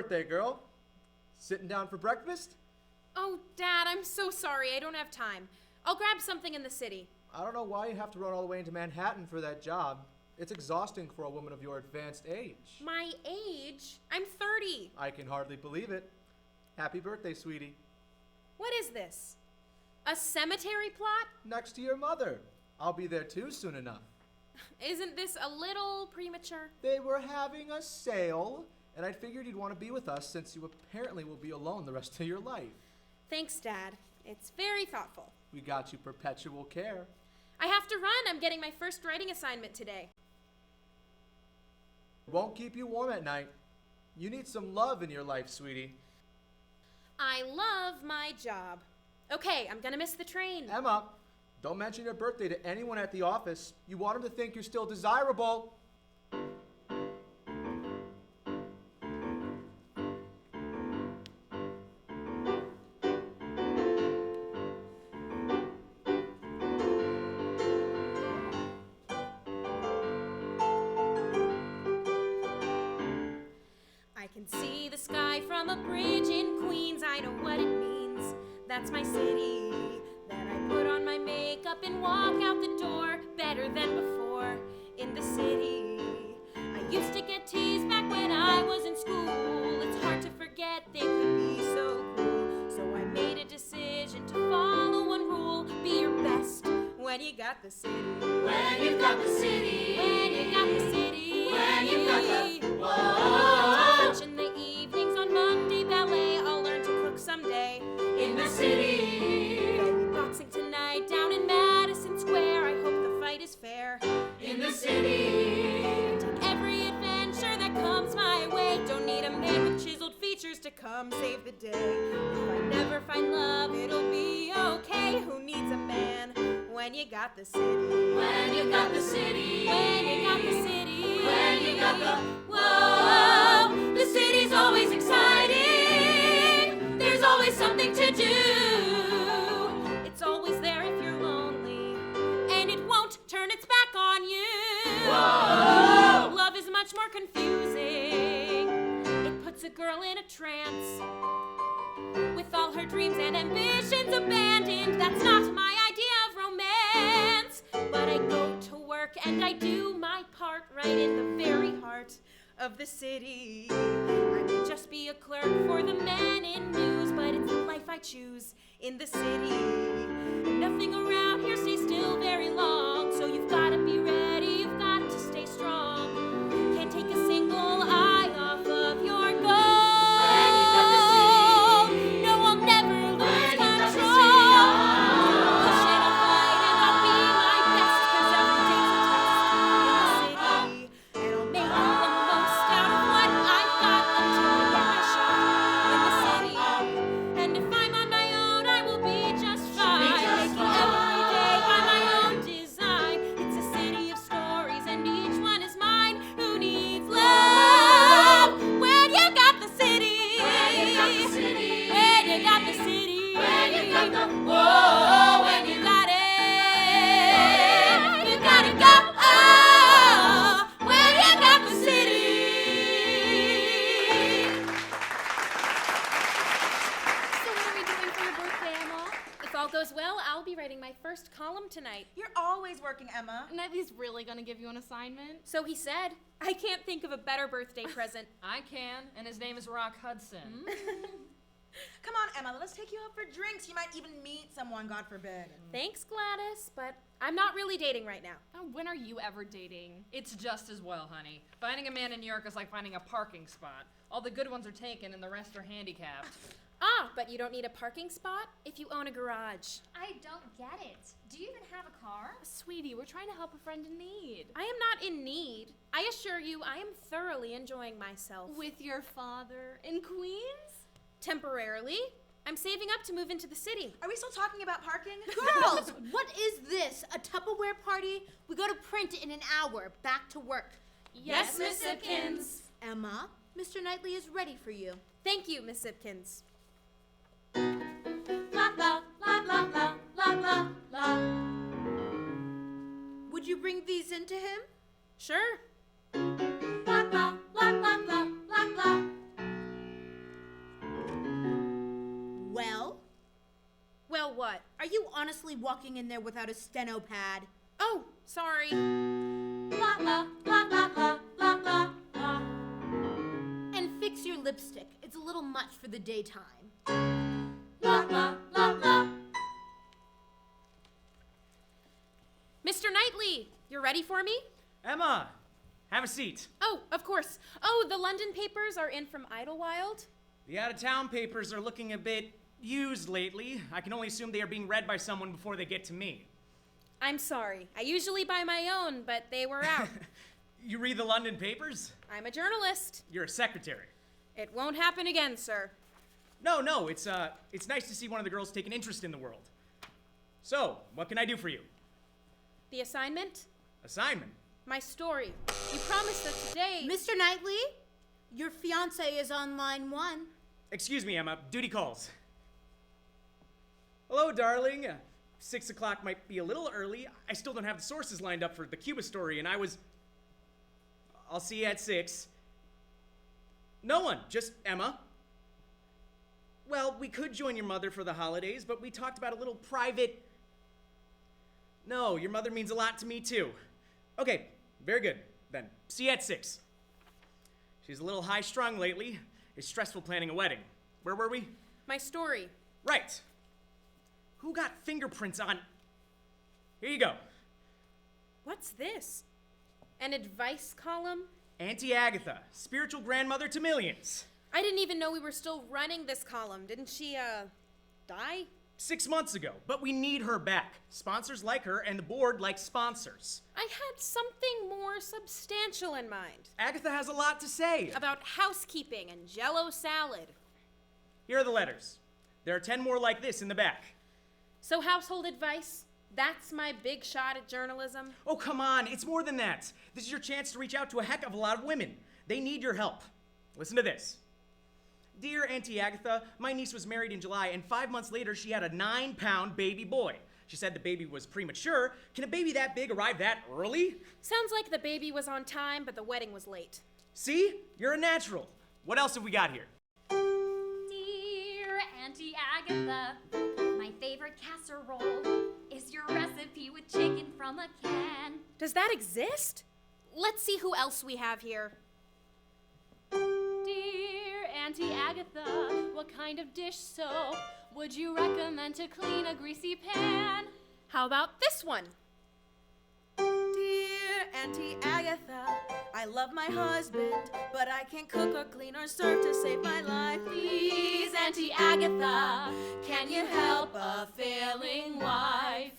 birthday, girl. Sitting down for breakfast? Oh, Dad, I'm so sorry. I don't have time. I'll grab something in the city. I don't know why you have to run all the way into Manhattan for that job. It's exhausting for a woman of your advanced age. My age? I'm 30. I can hardly believe it. Happy birthday, sweetie. What is this? A cemetery plot? Next to your mother. I'll be there too soon enough. Isn't this a little premature? They were having a sale, and I figured you'd want to be with us since you apparently will be alone the rest of your life. Thanks, Dad. It's very thoughtful. We got you perpetual care. I have to run. I'm getting my first writing assignment today. Won't keep you warm at night. You need some love in your life, sweetie. I love my job. Okay, I'm gonna miss the train. Emma, don't mention your birthday to anyone at the office. You want them to think you're still desirable. I can see the sky from a bridge in Queens. I know what it means. That's my city. Then I put on my makeup and walk out the door. Better than before in the city. I used to get teased back when I was in school. It's hard to forget they could be so cool. So I made a decision to follow one rule. Be your best when you got the city. When you've got the city. When you got the city. When you've got the... Whoa. In the evenings on Monday ballet. I'll learn to cook someday. In the city. Boxing tonight down in Madison Square. I hope the fight is fair. In the city. Take every adventure that comes my way. Don't need a man with chiseled features to come save the day. If I never find love, it'll be okay. Who needs a man when you got the city? When you got the city. When you got the city. When you got the... Whoa, the city's always exciting. There's always something to do. It's always there if you're lonely, and it won't turn its back on you. Whoa. Love is much more confusing. It puts a girl in a trance with all her dreams and ambitions abandoned. That's not my idea of romance. But I go to work and I do my part right in the very heart of the city. I may just be a clerk for the men in news, but it's the life I choose in the city. And nothing around here stays still very long, so you've got to be ready, you've got to stay strong. Can't take a single eye off of your goal. When you got the city. No, I'll never lose When you got the control. city. Push and I'll fight and I'll be my best, 'cause every day's a test in the city. And I'll make the most out of what I've got until I get my shot in the city. And if I'm on my own, I will be just fine. just Making every day by my own design. It's a city of stories and each one is mine. Who needs love when you got the city? When you got the city. When you got the city. When you got the... Whoa. When you... got it. You gotta go. Oh, when you got the city. So what are we doing for your birthday, Emma? If all goes well, I'll be writing my first column tonight. You're always working, Emma. Knightley's really gonna give you an assignment? So he said. I can't think of a better birthday present. I can, and his name is Rock Hudson. Come on, Emma, let's take you out for drinks. You might even meet someone, God forbid. Thanks, Gladys, but I'm not really dating right now. Oh, when are you ever dating? It's just as well, honey. Finding a man in New York is like finding a parking spot. All the good ones are taken and the rest are handicapped. Ah, but you don't need a parking spot if you own a garage. I don't get it. Do you even have a car? Sweetie, we're trying to help a friend in need. I am not in need. I assure you, I am thoroughly enjoying myself. With your father in Queens? Temporarily. I'm saving up to move into the city. Are we still talking about parking? Girls, what is this? A Tupperware party? We go to print in an hour. Back to work. Yes, Miss Sipkins. Emma, Mr. Knightley is ready for you. Thank you, Miss Sipkins. La la la la la la la la. Would you bring these in to him? Sure. La la la la la la la. Are you honestly walking in there without a steno pad? Oh, sorry. La la la la la la la la. And fix your lipstick. It's a little much for the daytime. La la la la. Mr. Knightley, you're ready for me? Emma, have a seat. Oh, of course. Oh, the London papers are in from Idlewild. The out-of-town papers are looking a bit used lately. I can only assume they are being read by someone before they get to me. I'm sorry. I usually buy my own, but they were out. You read the London papers? I'm a journalist. You're a secretary. It won't happen again, sir. No, it's nice to see one of the girls take an interest in the world. So, what can I do for you? The assignment? Assignment? My story. You promised that today... Mr. Knightley, your fiance is on line 1. Excuse me, Emma. Duty calls. Hello, darling. 6 o'clock might be a little early. I still don't have the sources lined up for the Cuba story, and I'll see you at 6. No one, just Emma. Well, we could join your mother for the holidays, but we talked about a little private... No, your mother means a lot to me, too. Okay, very good. Then, see you at 6. She's a little high-strung lately. It's stressful planning a wedding. Where were we? My story. Right. Who got fingerprints on... Here you go. What's this? An advice column? Auntie Agatha, spiritual grandmother to millions. I didn't even know we were still running this column. Didn't she, die? 6 months ago, but we need her back. Sponsors like her, and the board likes sponsors. I had something more substantial in mind. Agatha has a lot to say. About housekeeping and Jell-O salad. Here are the letters. There are 10 more like this in the back. So household advice? That's my big shot at journalism? Oh, come on, it's more than that. This is your chance to reach out to a heck of a lot of women. They need your help. Listen to this. Dear Auntie Agatha, my niece was married in July, and 5 months later she had a 9-pound baby boy. She said the baby was premature. Can a baby that big arrive that early? Sounds like the baby was on time, but the wedding was late. See? You're a natural. What else have we got here? Dear Auntie Agatha, my favorite casserole is your recipe with chicken from a can. Does that exist? Let's see who else we have here. Dear Auntie Agatha, what kind of dish soap would you recommend to clean a greasy pan? How about this one? Dear Auntie Agatha, I love my husband, but I can't cook or clean or serve to save my life. Please, Auntie Agatha, can you help a failing wife?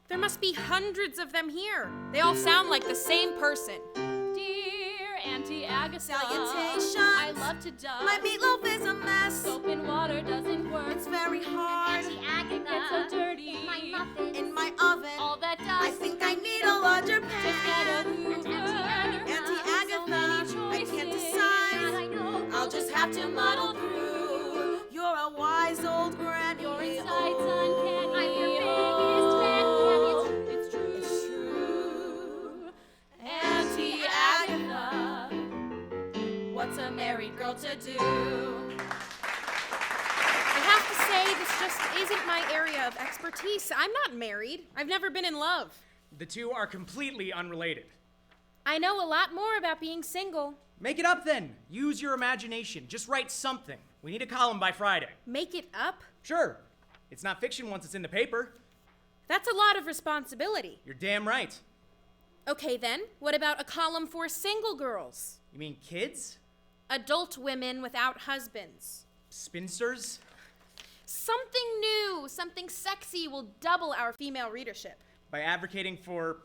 There must be hundreds of them here. They all sound like the same person. Dear Auntie Agatha, Salutations. I love to dust. My meatloaf is a mess. Soap and water doesn't work. It's very hard. Auntie Agatha, It's so dirty. in my muffins, In my oven, All that dust. I think I need a larger Just get a pan. Hoover. Auntie So many Agatha, I can't choices. decide. I know. I'll just have to muddle through. You're a wise old granny. Your insights uncanny. I'm your biggest fan. It's true. It's true. Auntie Agatha, what's a married girl to do? I have to say, this just isn't my area of expertise. I'm not married. I've never been in love. The two are completely unrelated. I know a lot more about being single. Make it up then. Use your imagination. Just write something. We need a column by Friday. Make it up? Sure. It's not fiction once it's in the paper. That's a lot of responsibility. You're damn right. Okay then, what about a column for single girls? You mean kids? Adult women without husbands. Spinsters? Something new, something sexy will double our female readership. By advocating for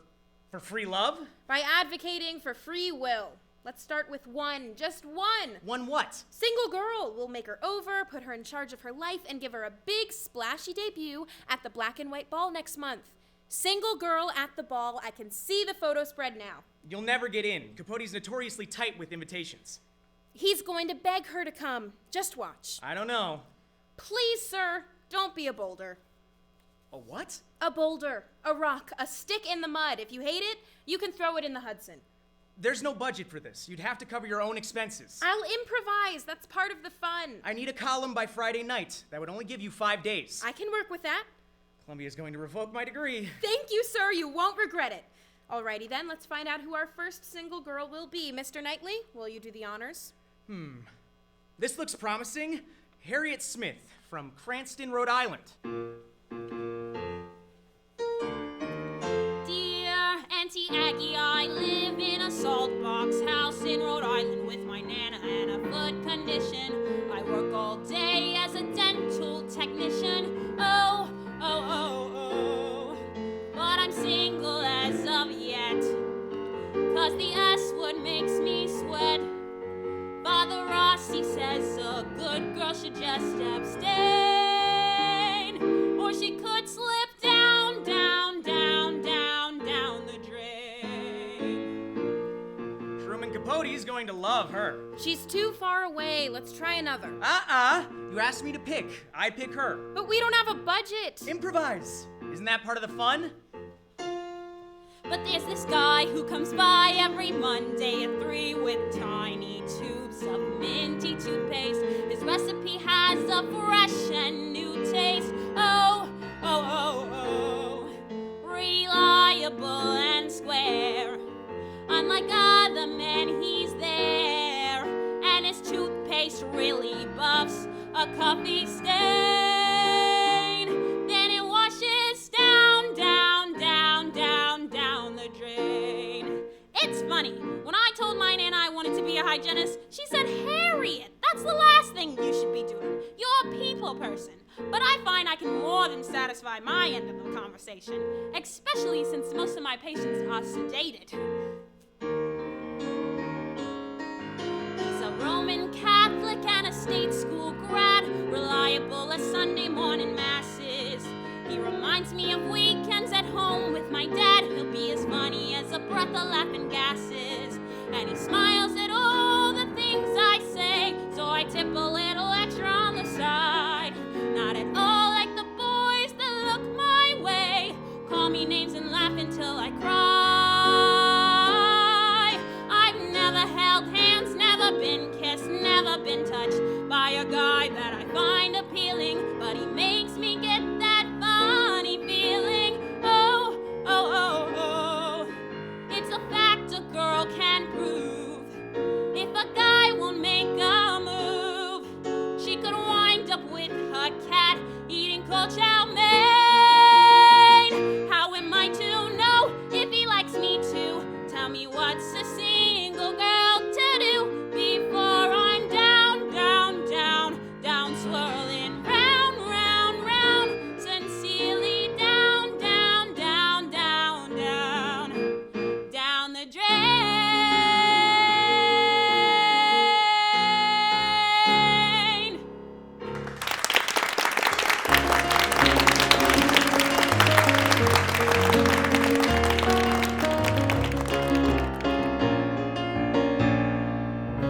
free love? By advocating for free will. Let's start with one, just one. One what? Single girl. We'll make her over, put her in charge of her life, and give her a big splashy debut at the Black and White Ball next month. Single girl at the ball. I can see the photo spread now. You'll never get in. Capote's notoriously tight with invitations. He's going to beg her to come. Just watch. I don't know. Please, sir, don't be a boulder. A what? A boulder, a rock, a stick in the mud. If you hate it, you can throw it in the Hudson. There's no budget for this. You'd have to cover your own expenses. I'll improvise. That's part of the fun. I need a column by Friday night. That would only give you 5 days. I can work with that. Columbia's going to revoke my degree. Thank you, sir. You won't regret it. Alrighty then, let's find out who our first single girl will be. Mr. Knightley, will you do the honors? This looks promising. Harriet Smith from Cranston, Rhode Island. Dear Auntie Aggie, I live in a salt box house in Rhode Island with my nana and a foot condition. I work all day as a dental technician. Oh, oh, oh, oh. But I'm single as of yet, 'cause the S word makes me sweat. Father Rossi says a good girl should just abstain, or she could slip down, down, down, down, down the drain. Truman Capote's going to love her. She's too far away. Let's try another. You asked me to pick. I pick her. But we don't have a budget. Improvise. Isn't that part of the fun? But there's this guy who comes by every Monday at 3 with tiny tubes of minty toothpaste. His recipe has a fresh and new taste. Oh, oh, oh, oh. Reliable and square. Unlike other men, he's there. And his toothpaste really buffs a coffee stain. Then it washes down, down, down, down, down the drain. It's funny, when I told my Nana I wanted to be a hygienist, she said, Harriet, that's the last thing you should be doing. You're a people person. But I find I can more than satisfy my end of the conversation, especially since most of my patients are sedated. He's a Roman Catholic and a state school grad, reliable as Sunday morning masses. He reminds me of weekends at home with my dad. He'll be as funny as a breath of laughing gases. And he smiles at all the things I say, so I tip a little extra on the side. Not at all like the boys that look my way, call me names and laugh until I cry. I've never held hands, never been kissed, never been touched by a guy that I find appealing, but he makes me get that funny feeling. Oh, oh, oh, oh. It's a fact a girl can prove. If a guy won't make a move, she could wind up with her cat eating cold chow mein. How am I to know if he likes me too? Tell me what's a single girl to do before I'm down, down, down, down, swirling round, round, round, sincerely down, down, down, down, down, down the drain.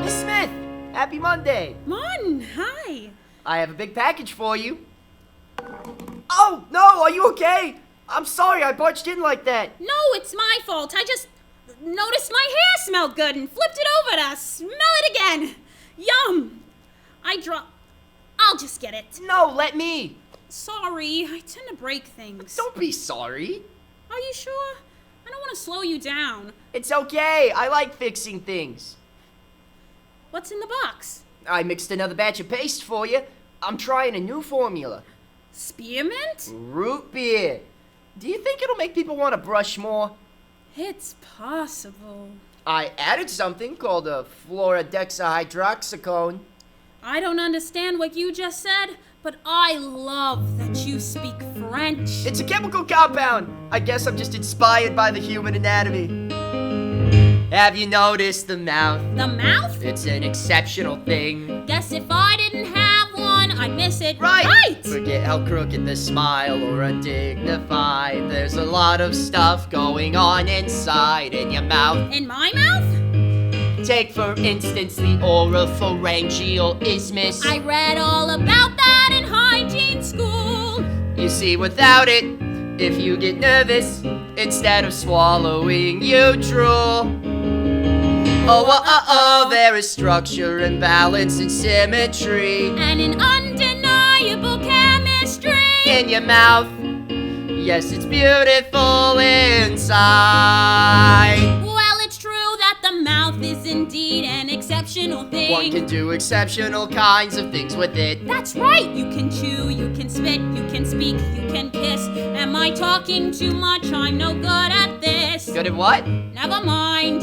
Miss Smith, happy Monday. Mon, hi. I have a big package for you. Oh, no, are you okay? I'm sorry I barged in like that. No, it's my fault. I just noticed my hair smelled good and flipped it over to smell it again. Yum. I'll just get it. No, let me. Sorry, I tend to break things. Don't be sorry. Are you sure? I don't want to slow you down. It's okay. I like fixing things. What's in the box? I mixed another batch of paste for you. I'm trying a new formula. Spearmint? Root beer. Do you think it'll make people want to brush more? It's possible. I added something called a fluorodexahydroxycone. I don't understand what you just said, but I love that you speak French. It's a chemical compound. I guess I'm just inspired by the human anatomy. Have you noticed the mouth? The mouth? It's an exceptional thing. Guess if I didn't have one, I'd miss it. Right! Forget how crooked the smile or undignified. There's a lot of stuff going on inside in your mouth. In my mouth? Take, for instance, the oropharyngeal isthmus. I read all about that in hygiene school. You see, without it, if you get nervous, instead of swallowing, you drool. Oh, there is structure and balance and symmetry. And an undeniable chemistry. In your mouth, Yes, it's beautiful inside. Well, it's true that the mouth is indeed an exceptional thing. One can do exceptional kinds of things with it. That's right. You can chew, you can spit, you can speak, you can kiss. Am I talking too much? I'm no good at this. Good at what? Never mind.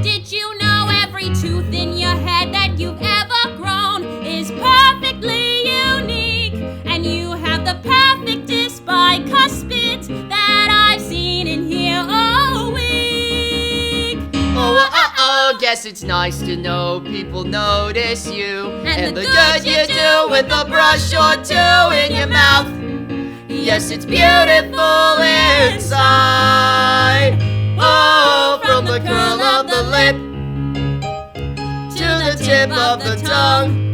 Did you know every tooth in your head that you've ever grown is perfectly unique? And you have the perfectest bicuspids that I've seen in here all week. Guess it's nice to know people notice you. And the good you do with a brush or two in your mouth. Yes, it's beautiful inside. Oh, from the curl of the lip to the tip of the tongue.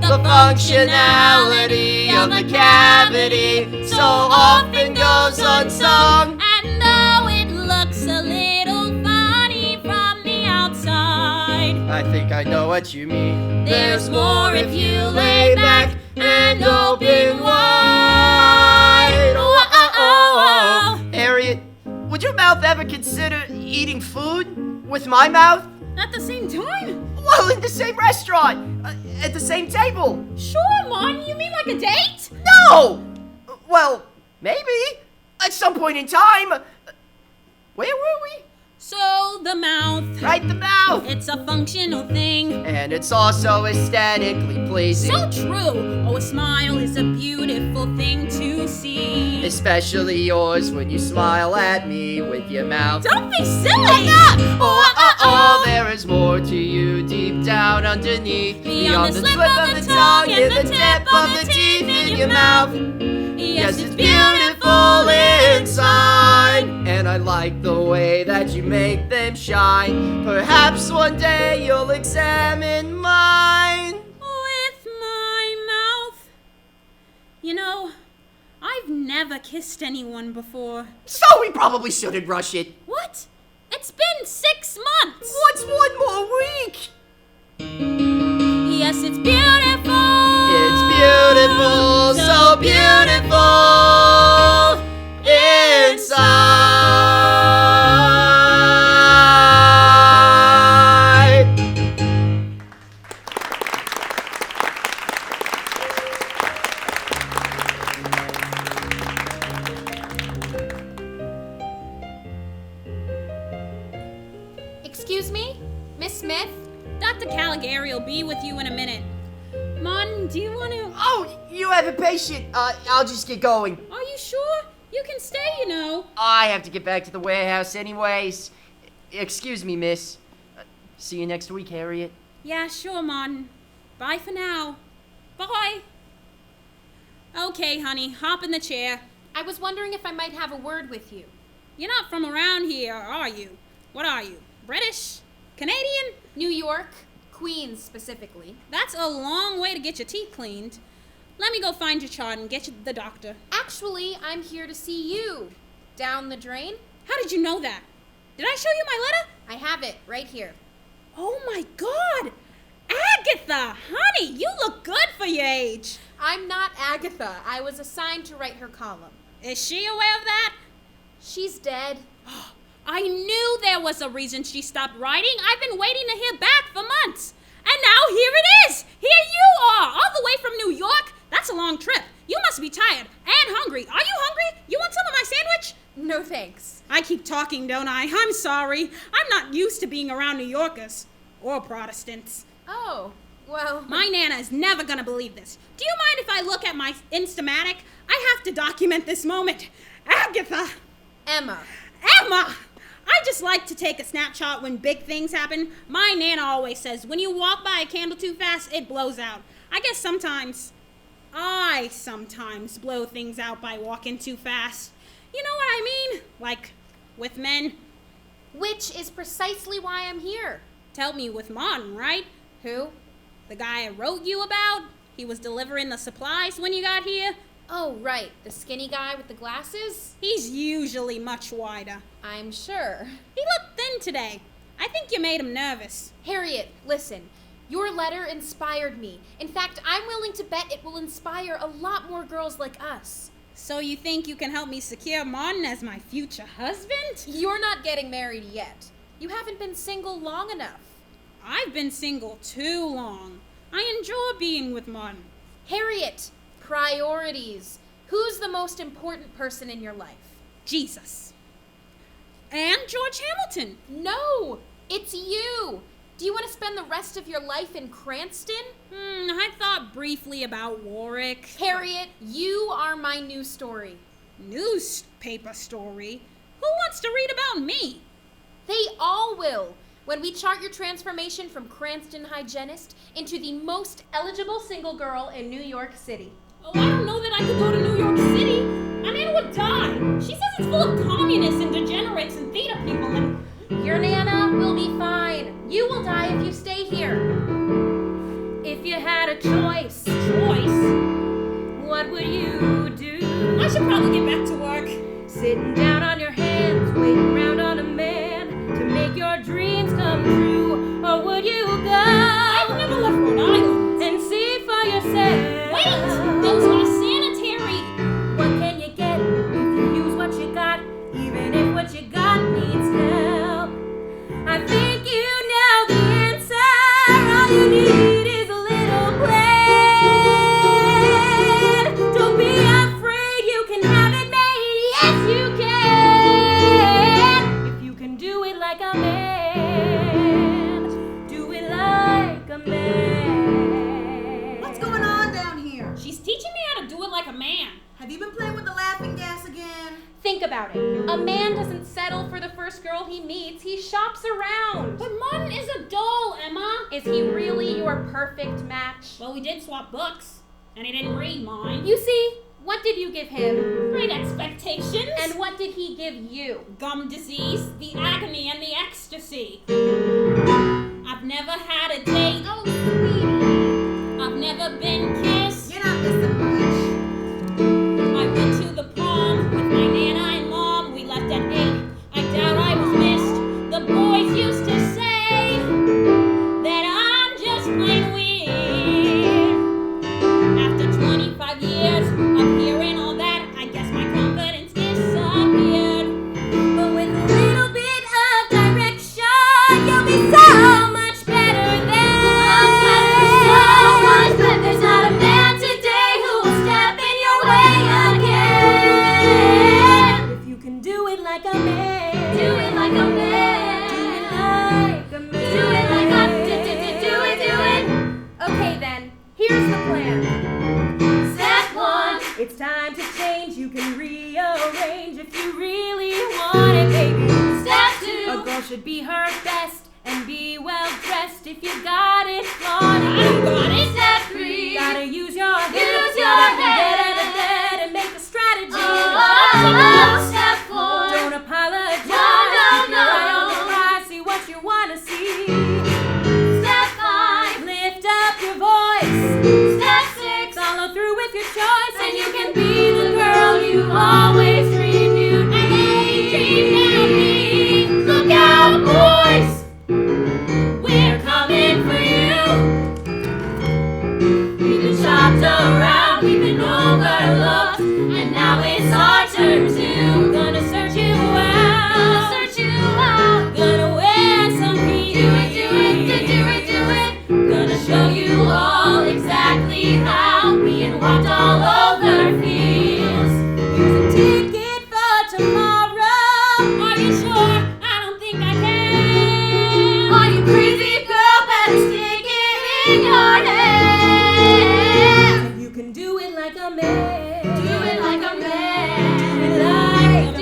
The functionality of the cavity so often goes unsung. And though it looks a little funny from the outside, I think I know what you mean. there's more if you lay back and open wide. Harriet, would your mouth ever consider eating food with my mouth? At the same time? Well, in the same restaurant, at the same table. Sure, Mon. You mean like a date? No! Well, maybe. At some point in time. Where were we? So, the mouth. Right, the mouth. It's a functional thing. And it's also aesthetically pleasing. So true. Oh, a smile is a beautiful thing to see. Especially yours when you smile at me with your mouth. Don't be silly! There is more to you deep down underneath. Beyond the slip of the tongue and the tip of the teeth in your mouth. Yes, it's beautiful inside. And I like the way that you make them shine. Perhaps one day you'll examine mine. With my mouth. You know, I've never kissed anyone before. So we probably shouldn't rush it. What? It's been 6 months. What's one more week? Yes, it's beautiful. It's beautiful, so beautiful inside. Excuse me? Miss Smith? Dr. Caligari will be with you in a minute. Mon, do you want to... Oh, you have a patient. I'll just get going. Are you sure? You can stay, you know. I have to get back to the warehouse anyways. Excuse me, miss. See you next week, Harriet. Yeah, sure, Mon. Bye for now. Bye. Okay, honey, hop in the chair. I was wondering if I might have a word with you. You're not from around here, are you? What are you? British? Canadian? New York, Queens specifically. That's a long way to get your teeth cleaned. Let me go find your chart and get you the doctor. Actually, I'm here to see you. Down the drain? How did you know that? Did I show you my letter? I have it right here. Oh my God! Agatha! Honey, you look good for your age. I'm not Agatha. I was assigned to write her column. Is she aware of that? She's dead. I knew there was a reason she stopped writing. I've been waiting to hear back for months. And now here it is! Here you are, all the way from New York. That's a long trip. You must be tired and hungry. Are you hungry? You want some of my sandwich? No thanks. I keep talking, don't I? I'm sorry. I'm not used to being around New Yorkers. Or Protestants. Oh, well... My Nana is never gonna believe this. Do you mind if I look at my Instamatic? I have to document this moment. Agatha! Emma! I just like to take a snapshot when big things happen. My Nana always says, when you walk by a candle too fast, it blows out. I guess I sometimes blow things out by walking too fast. You know what I mean? Like, with men. Which is precisely why I'm here. Tell me with Martin, right? Who? The guy I wrote you about? He was delivering the supplies when you got here? Oh, right. The skinny guy with the glasses? He's usually much wider. I'm sure. He looked thin today. I think you made him nervous. Harriet, listen. Your letter inspired me. In fact, I'm willing to bet it will inspire a lot more girls like us. So you think you can help me secure Martin as my future husband? You're not getting married yet. You haven't been single long enough. I've been single too long. I enjoy being with Martin. Harriet, priorities. Who's the most important person in your life? Jesus. And George Hamilton. No, it's you. Do you want to spend the rest of your life in Cranston? I thought briefly about Warwick. Harriet, you are my new story. Newspaper story? Who wants to read about me? They all will. When we chart your transformation from Cranston hygienist into the most eligible single girl in New York City. Oh, I don't know that I could go to New York City. My Nana would die. She says it's full of communists and degenerates and theater people and... Your Nana will be fine. You will die if you stay here. If you had a choice, what would you do? I should probably get back to work. Sitting down on your hands, waiting around on a man to make your dreams come true. Or would you go? I've never left Rhode Island. And see for yourself. Wait! Those are sanitary. What can you get if you use what you got? Even if what you got needs help. I think you know the answer. All you need is a little plan. Don't be afraid, you can have it made. Yes, you can. If you can do it like a man. Do it like a man. What's going on down here? She's teaching me how to do it like a man. Have you been playing with the laughing gas again? Think about it. A man doesn't settle for the first girl he meets. He shops around. But Martin is a doll, Emma. Is he really your perfect match? Well, we did swap books, and he didn't read mine. You see, what did you give him? Great expectations. And what did he give you? Gum disease, the agony, and the ecstasy. I've never had a date. Oh, sweetie. I've never been kissed. You're not missing much. I went to the prom with my Nana and Mom. We left at 8. I doubt I was missed. The boys used to say that I'm just plain weird. After 25 years of hearing all that, I guess my confidence disappeared. But with a little bit of direction, you'll be so much better then. So much better. There's not a man today who will step in your way again. If you can do it like a man. Do it like a man. Do it like a man. Do it like a do it. Okay then, here's the plan. Step 1, it's time to change. You can rearrange if you really want it, baby. Step 2, a girl should be her best and be well dressed. If you got it, flaunt it. I got it. Step 3, gotta use your head. Use your head. Get out of bed and make a strategy. Step 4. Don't apologize. No. Keep your eye on the prize. See what you wanna see. Step 5. Lift up your voice. Step 6. Follow through with your choice, and you can be the girl you always dreamed you'd be. Look out, boys. We're coming for you. We've been shopped around, we've been overlooked, and now it's our turn to. Gonna search you out, gonna wear some heat. Do it. Gonna show you all exactly how. Being walked all over fields. Here's a ticket for tomorrow. Are you sure? I don't think I can. Are you crazy, girl? Better stick it in your head. You can do it like a man. Do it like a man. Do it like a man. Do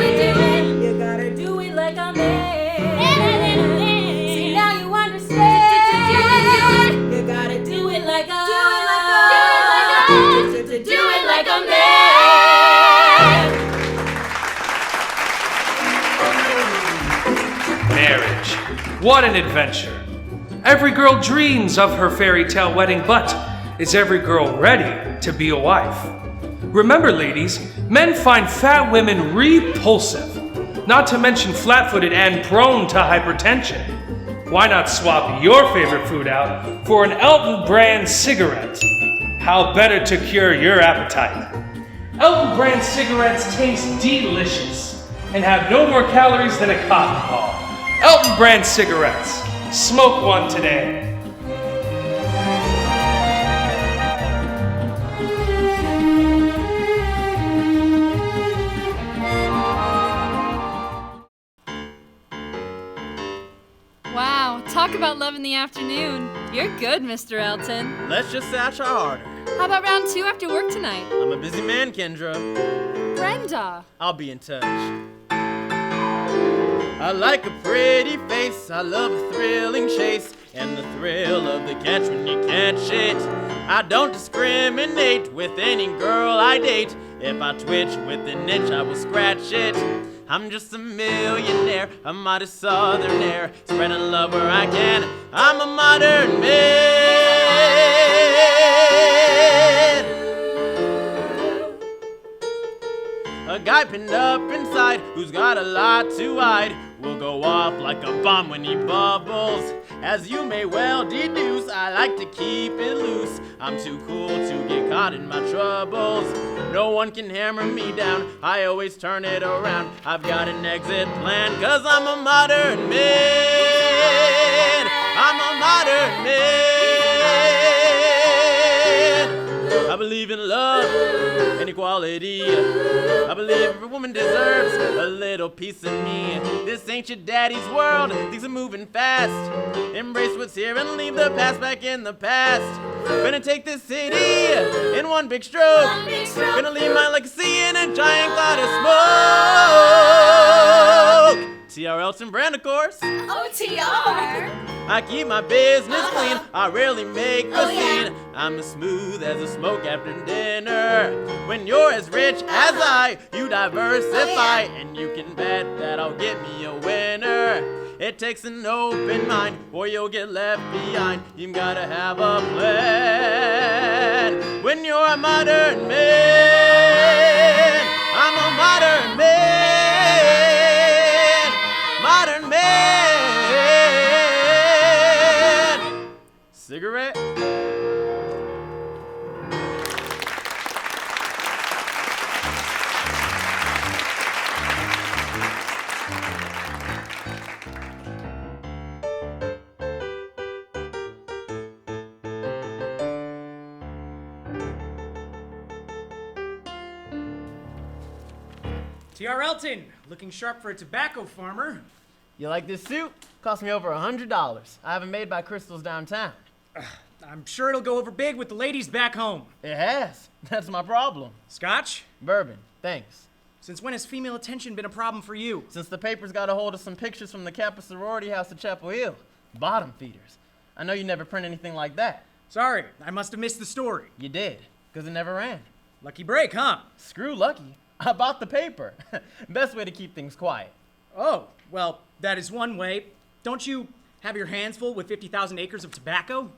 it. You gotta do it like a man. See, now you understand. You gotta do it like a. Do it like a man. Marriage. What an adventure. Every girl dreams of her fairy tale wedding, but is every girl ready to be a wife? Remember, ladies, men find fat women repulsive, not to mention flat-footed and prone to hypertension. Why not swap your favorite food out for an Elton brand cigarette? How better to cure your appetite? Elton brand cigarettes taste delicious and have no more calories than a cotton ball. Elton brand cigarettes. Smoke one today. Wow, talk about love in the afternoon. You're good, Mr. Elton. Let's just say I try harder. How about round 2 after work tonight? I'm a busy man, Kendra. Brenda. I'll be in touch. I like a pretty face, I love a thrilling chase, and the thrill of the catch when you catch it. I don't discriminate with any girl I date. If I twitch with an itch, I will scratch it. I'm just a millionaire, a modest southern air, spreading love where I can. I'm a modern man. A guy pinned up inside who's got a lot to hide will go off like a bomb when he bubbles. As you may well deduce, I like to keep it loose. I'm too cool to get caught in my troubles. No one can hammer me down, I always turn it around. I've got an exit plan, cause I'm a modern man. I'm a modern man. I believe in love and equality. I believe every woman deserves a little piece of me. This ain't your daddy's world, things are moving fast. Embrace what's here and leave the past back in the past. Gonna take this city in one big stroke. Gonna leave my legacy in a giant cloud of smoke. T.R. Elton brand, of course. Oh, T.R. I keep my business clean, I rarely make a scene. I'm as smooth as a smoke after dinner. When you're as rich as I, you diversify, and you can bet that I'll get me a winner. It takes an open mind, or you'll get left behind. You gotta have a plan. When you're a modern man, I'm a modern man. Modern man. Cigarette? T.R. Elton, looking sharp for a tobacco farmer. You like this suit? Cost me over $100. I have it made by Crystals downtown. I'm sure it'll go over big with the ladies back home. It has. That's my problem. Scotch? Bourbon. Thanks. Since when has female attention been a problem for you? Since the papers got a hold of some pictures from the Kappa sorority house at Chapel Hill. Bottom feeders. I know you never print anything like that. Sorry, I must have missed the story. You did, because it never ran. Lucky break, huh? Screw lucky. I bought the paper. Best way to keep things quiet. Oh, well, that is one way. Don't you have your hands full with 50,000 acres of tobacco?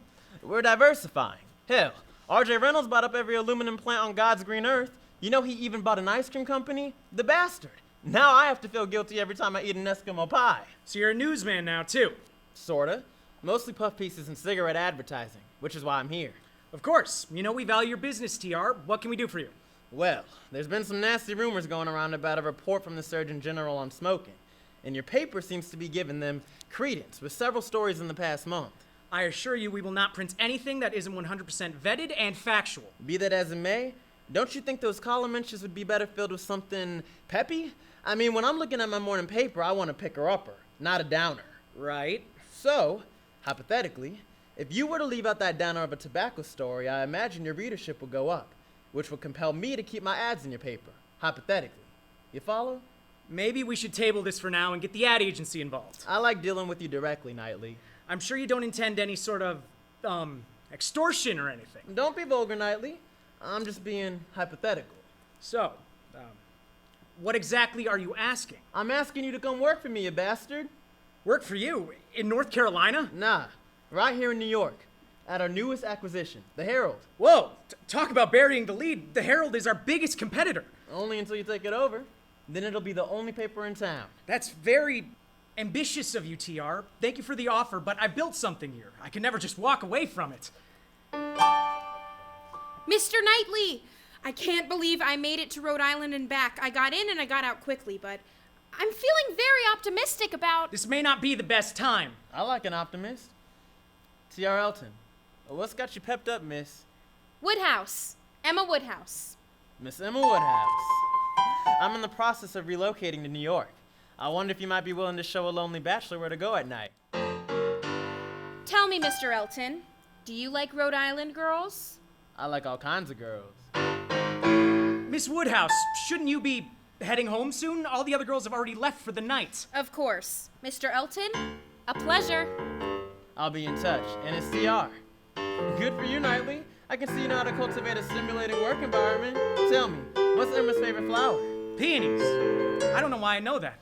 We're diversifying. Hell, R.J. Reynolds bought up every aluminum plant on God's green earth. You know he even bought an ice cream company? The bastard. Now I have to feel guilty every time I eat an Eskimo pie. So you're a newsman now, too? Sorta. Mostly puff pieces and cigarette advertising, which is why I'm here. Of course. You know we value your business, TR. What can we do for you? Well, there's been some nasty rumors going around about a report from the Surgeon General on smoking, and your paper seems to be giving them credence with several stories in the past month. I assure you we will not print anything that isn't 100% vetted and factual. Be that as it may, don't you think those column inches would be better filled with something peppy? I mean, when I'm looking at my morning paper, I want a picker-upper, not a downer. Right. So, hypothetically, if you were to leave out that downer of a tobacco story, I imagine your readership would go up, which would compel me to keep my ads in your paper, hypothetically. You follow? Maybe we should table this for now and get the ad agency involved. I like dealing with you directly, Knightley. I'm sure you don't intend any sort of, extortion or anything. Don't be vulgar, Knightley. I'm just being hypothetical. So, what exactly are you asking? I'm asking you to come work for me, you bastard. Work for you? In North Carolina? Nah, right here in New York. At our newest acquisition, the Herald. Whoa, talk about burying the lead. The Herald is our biggest competitor. Only until you take it over. Then it'll be the only paper in town. That's very ambitious of you, TR. Thank you for the offer, but I built something here. I can never just walk away from it. Mr. Knightley, I can't believe I made it to Rhode Island and back. I got in and I got out quickly, but I'm feeling very optimistic about... This may not be the best time. I like an optimist. T.R. Elton. What's got you pepped up, miss? Woodhouse. Emma Woodhouse. Miss Emma Woodhouse. I'm in the process of relocating to New York. I wonder if you might be willing to show a lonely bachelor where to go at night. Tell me, Mr. Elton, do you like Rhode Island girls? I like all kinds of girls. Miss Woodhouse, shouldn't you be heading home soon? All the other girls have already left for the night. Of course. Mr. Elton, a pleasure. I'll be in touch, and it's TR. Good for you, Knightley. I can see you know how to cultivate a stimulating work environment. Tell me, what's Emma's favorite flower? Peonies. I don't know why I know that.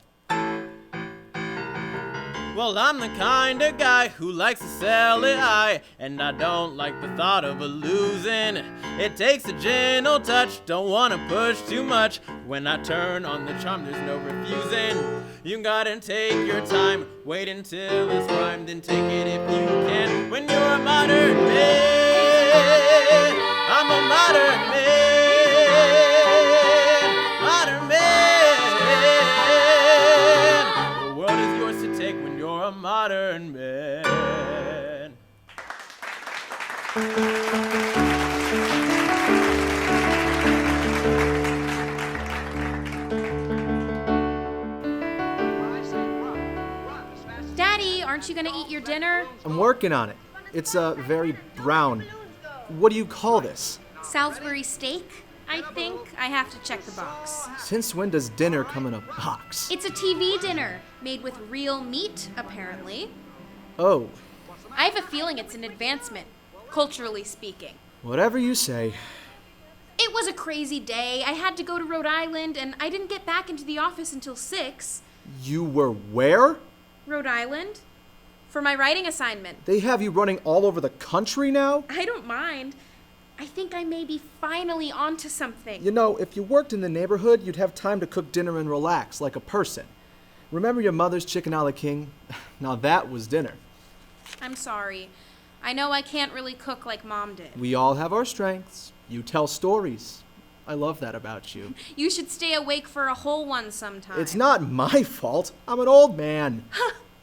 Well, I'm the kind of guy who likes to sell it high, and I don't like the thought of a losing. It takes a gentle touch, don't want to push too much. When I turn on the charm, there's no refusing. You gotta take your time, wait until it's rhymed, then take it if you can. When you're a modern man, I'm a modern man, modern man. The world is yours to take when you're a modern man. Daddy, aren't you gonna eat your dinner? I'm working on it. It's very brown. What do you call this? Salisbury steak? I think I have to check the box. Since when does dinner come in a box? It's a TV dinner, made with real meat, apparently. Oh, I have a feeling it's an advancement, culturally speaking. whatever you say. It was a crazy day. I had to go to Rhode Island, and I didn't get back into the office until 6. You were where? Rhode Island? For my writing assignment. They have you running all over the country now? I don't mind. I think I may be finally onto something. You know, if you worked in the neighborhood, you'd have time to cook dinner and relax like a person. Remember your mother's chicken a la king? Now that was dinner. I'm sorry. I know I can't really cook like Mom did. We all have our strengths. You tell stories. I love that about you. You should stay awake for a whole one sometime. It's not my fault. I'm an old man.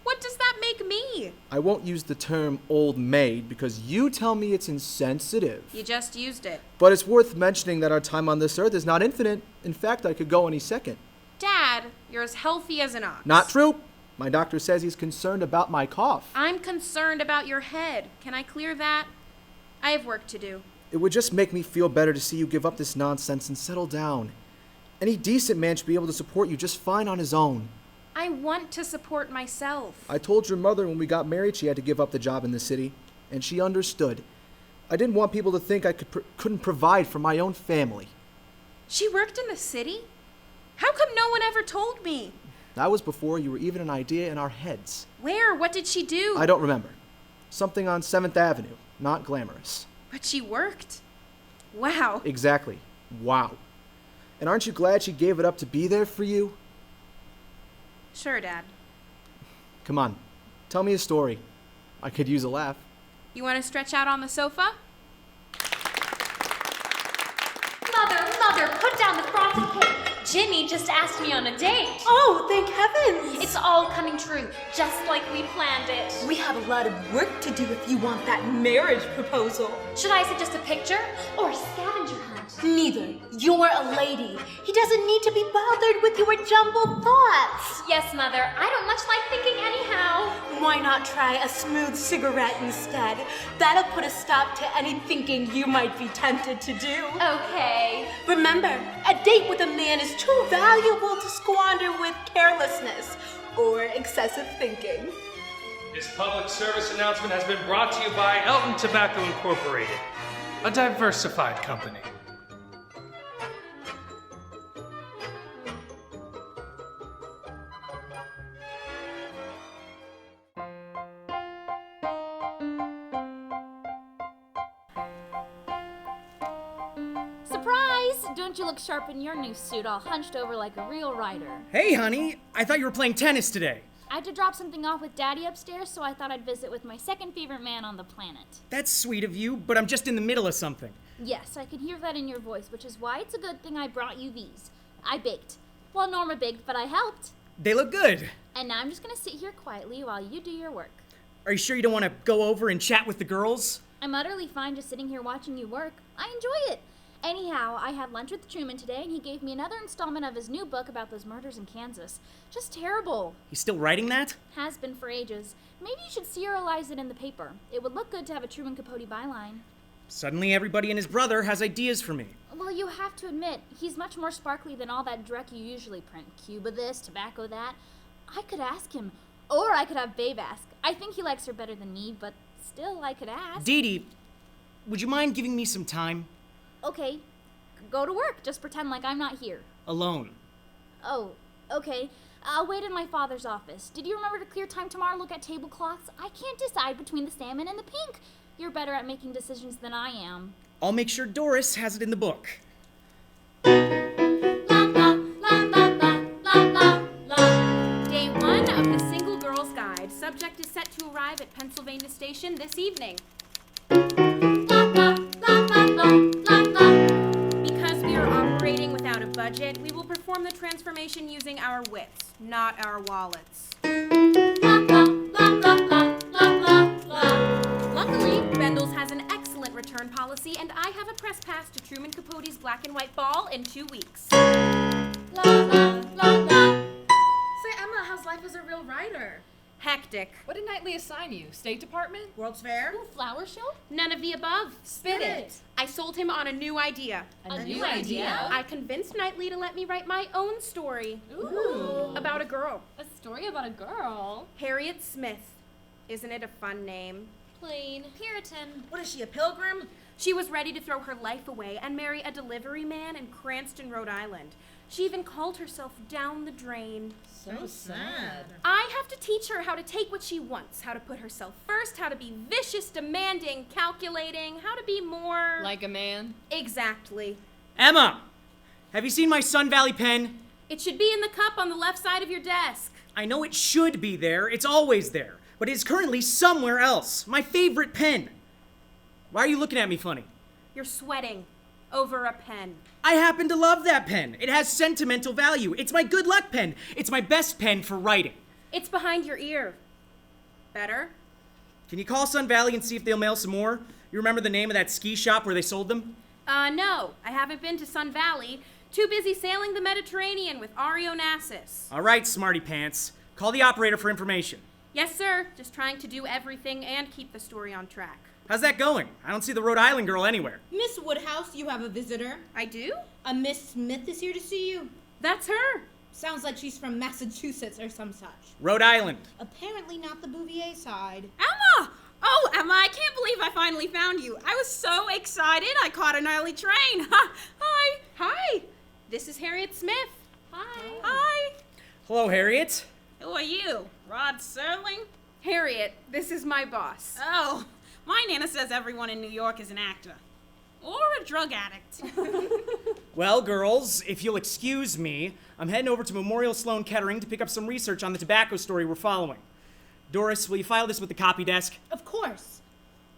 What does that make me? I won't use the term old maid because you tell me it's insensitive. You just used it. But it's worth mentioning that our time on this earth is not infinite. In fact, I could go any second. Dad, you're as healthy as an ox. Not true. My doctor says he's concerned about my cough. I'm concerned about your head. Can I clear that? I have work to do. It would just make me feel better to see you give up this nonsense and settle down. Any decent man should be able to support you just fine on his own. I want to support myself. I told your mother when we got married she had to give up the job in the city, and she understood. I didn't want people to think I couldn't provide for my own family. She worked in the city? How come no one ever told me? That was before you were even an idea in our heads. Where? What did she do? I don't remember. Something on 7th Avenue. Not glamorous. But she worked. Wow. Exactly. Wow. And aren't you glad she gave it up to be there for you? Sure, Dad. Come on, tell me a story. I could use a laugh. You want to stretch out on the sofa? Mother, put down the frosted cake. Ginny just asked me on a date. Oh, thank heavens! It's all coming true, just like we planned it. We have a lot of work to do if you want that marriage proposal. Should I suggest a picture or a scavenger hunt? Neither. You're a lady. He doesn't need to be bothered with your jumbled thoughts. Yes, Mother. I don't much like thinking anyhow. Why not try a smooth cigarette instead? That'll put a stop to any thinking you might be tempted to do. Okay. Remember, a date with a man is too valuable to squander with carelessness or excessive thinking. This public service announcement has been brought to you by Elton Tobacco Incorporated, a diversified company. Surprise! Don't you look sharp in your new suit, all hunched over like a real writer. Hey, honey, I thought you were playing tennis today. I had to drop something off with Daddy upstairs, so I thought I'd visit with my second favorite man on the planet. That's sweet of you, but I'm just in the middle of something. Yes, I can hear that in your voice, which is why it's a good thing I brought you these. I baked. Well, Norma baked, but I helped. They look good. And now I'm just gonna sit here quietly while you do your work. Are you sure you don't want to go over and chat with the girls? I'm utterly fine just sitting here watching you work. I enjoy it. Anyhow, I had lunch with Truman today, and he gave me another installment of his new book about those murders in Kansas. Just terrible. He's still writing that? Has been for ages. Maybe you should serialize it in the paper. It would look good to have a Truman Capote byline. Suddenly everybody and his brother has ideas for me. Well, you have to admit, he's much more sparkly than all that dreck you usually print. Cuba this, tobacco that. I could ask him. Or I could have Babe ask. I think he likes her better than me, but still, I could ask. Dee Dee, would you mind giving me some time? Okay. Go to work. Just pretend like I'm not here. Alone. Oh, okay. I'll wait in my father's office. Did you remember to clear time tomorrow, look at tablecloths? I can't decide between the salmon and the pink. You're better at making decisions than I am. I'll make sure Doris has it in the book. Day 1 of the Single Girls Guide. Subject is set to arrive at Pennsylvania Station this evening. Because we are operating without a budget, we will perform the transformation using our wits, not our wallets. Luckily, Bendel's has an excellent return policy, and I have a press pass to Truman Capote's Black and White Ball in 2 weeks. Say, Emma, how's life as a real writer? Hectic. What did Knightley assign you? State Department? World's Fair? Ooh, flower show? None of the above. Spit it. I sold him on a new idea. A new idea? I convinced Knightley to let me write my own story. Ooh. About a girl. A story about a girl? Harriet Smith. Isn't it a fun name? Plain. Puritan. What is she, a pilgrim? She was ready to throw her life away and marry a delivery man in Cranston, Rhode Island. She even called herself down the drain. So sad. I have to teach her how to take what she wants, how to put herself first, how to be vicious, demanding, calculating, how to be more... Like a man? Exactly. Emma! Have you seen my Sun Valley pen? It should be in the cup on the left side of your desk. I know it should be there. It's always there. But it is currently somewhere else. My favorite pen. Why are you looking at me funny? You're sweating over a pen. I happen to love that pen. It has sentimental value. It's my good luck pen. It's my best pen for writing. It's behind your ear. Better? Can you call Sun Valley and see if they'll mail some more? You remember the name of that ski shop where they sold them? No. I haven't been to Sun Valley. Too busy sailing the Mediterranean with Onassis. All right, smarty pants. Call the operator for information. Yes, sir. Just trying to do everything and keep the story on track. How's that going? I don't see the Rhode Island girl anywhere. Miss Woodhouse, you have a visitor. I do? A Miss Smith is here to see you. That's her. Sounds like she's from Massachusetts or some such. Rhode Island. Apparently not the Bouvier side. Emma! Oh, Emma, I can't believe I finally found you. I was so excited, I caught an early train. Hi. Hi. This is Harriet Smith. Hi. Hi. Hello, Harriet. Who are you? Rod Serling? Harriet, this is my boss. Oh, my Nana says everyone in New York is an actor. Or a drug addict. Well, girls, if you'll excuse me, I'm heading over to Memorial Sloan Kettering to pick up some research on the tobacco story we're following. Doris, will you file this with the copy desk? Of course.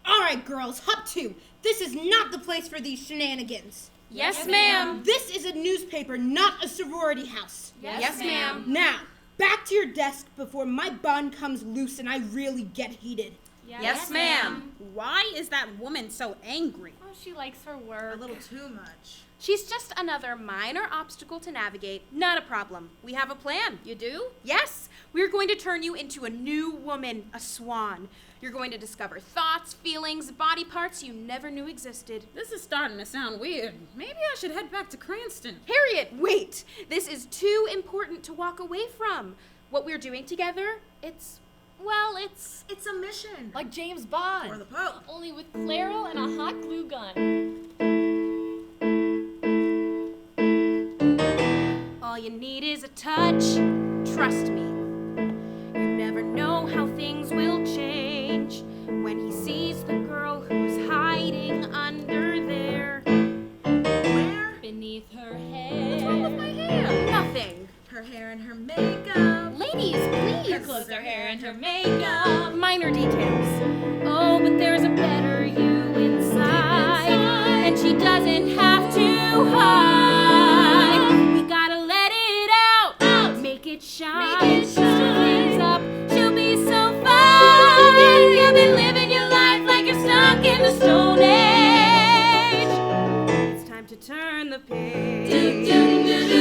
All right, girls, hop to. This is not the place for these shenanigans. Yes, ma'am. This is a newspaper, not a sorority house. Yes, ma'am. Now, back to your desk before my bun comes loose and I really get heated. Yes, ma'am. Why is that woman so angry? Oh, she likes her work. A little too much. She's just another minor obstacle to navigate. Not a problem. We have a plan. You do? Yes. We're going to turn you into a new woman, a swan. You're going to discover thoughts, feelings, body parts you never knew existed. This is starting to sound weird. Maybe I should head back to Cranston. Harriet, wait! This is too important to walk away from. What we're doing together, it's a mission. Like James Bond. Or the Pope. Only with Clairol and a hot glue gun. all you need is a touch. Trust me. You never know how things will change when he sees the girl who's hiding under there. Where? Beneath her hair. What's wrong with my hair? Nothing. Her hair and her makeup. Ladies, please. Her clothes, her hair, and her makeup. Minor details. Oh, but there's a better you inside. And she she doesn't have to hide. We gotta let it out, make it shine. Stir things up, she'll be so fine. You'll be living your life like you're stuck in the Stone Age. It's time to turn the page.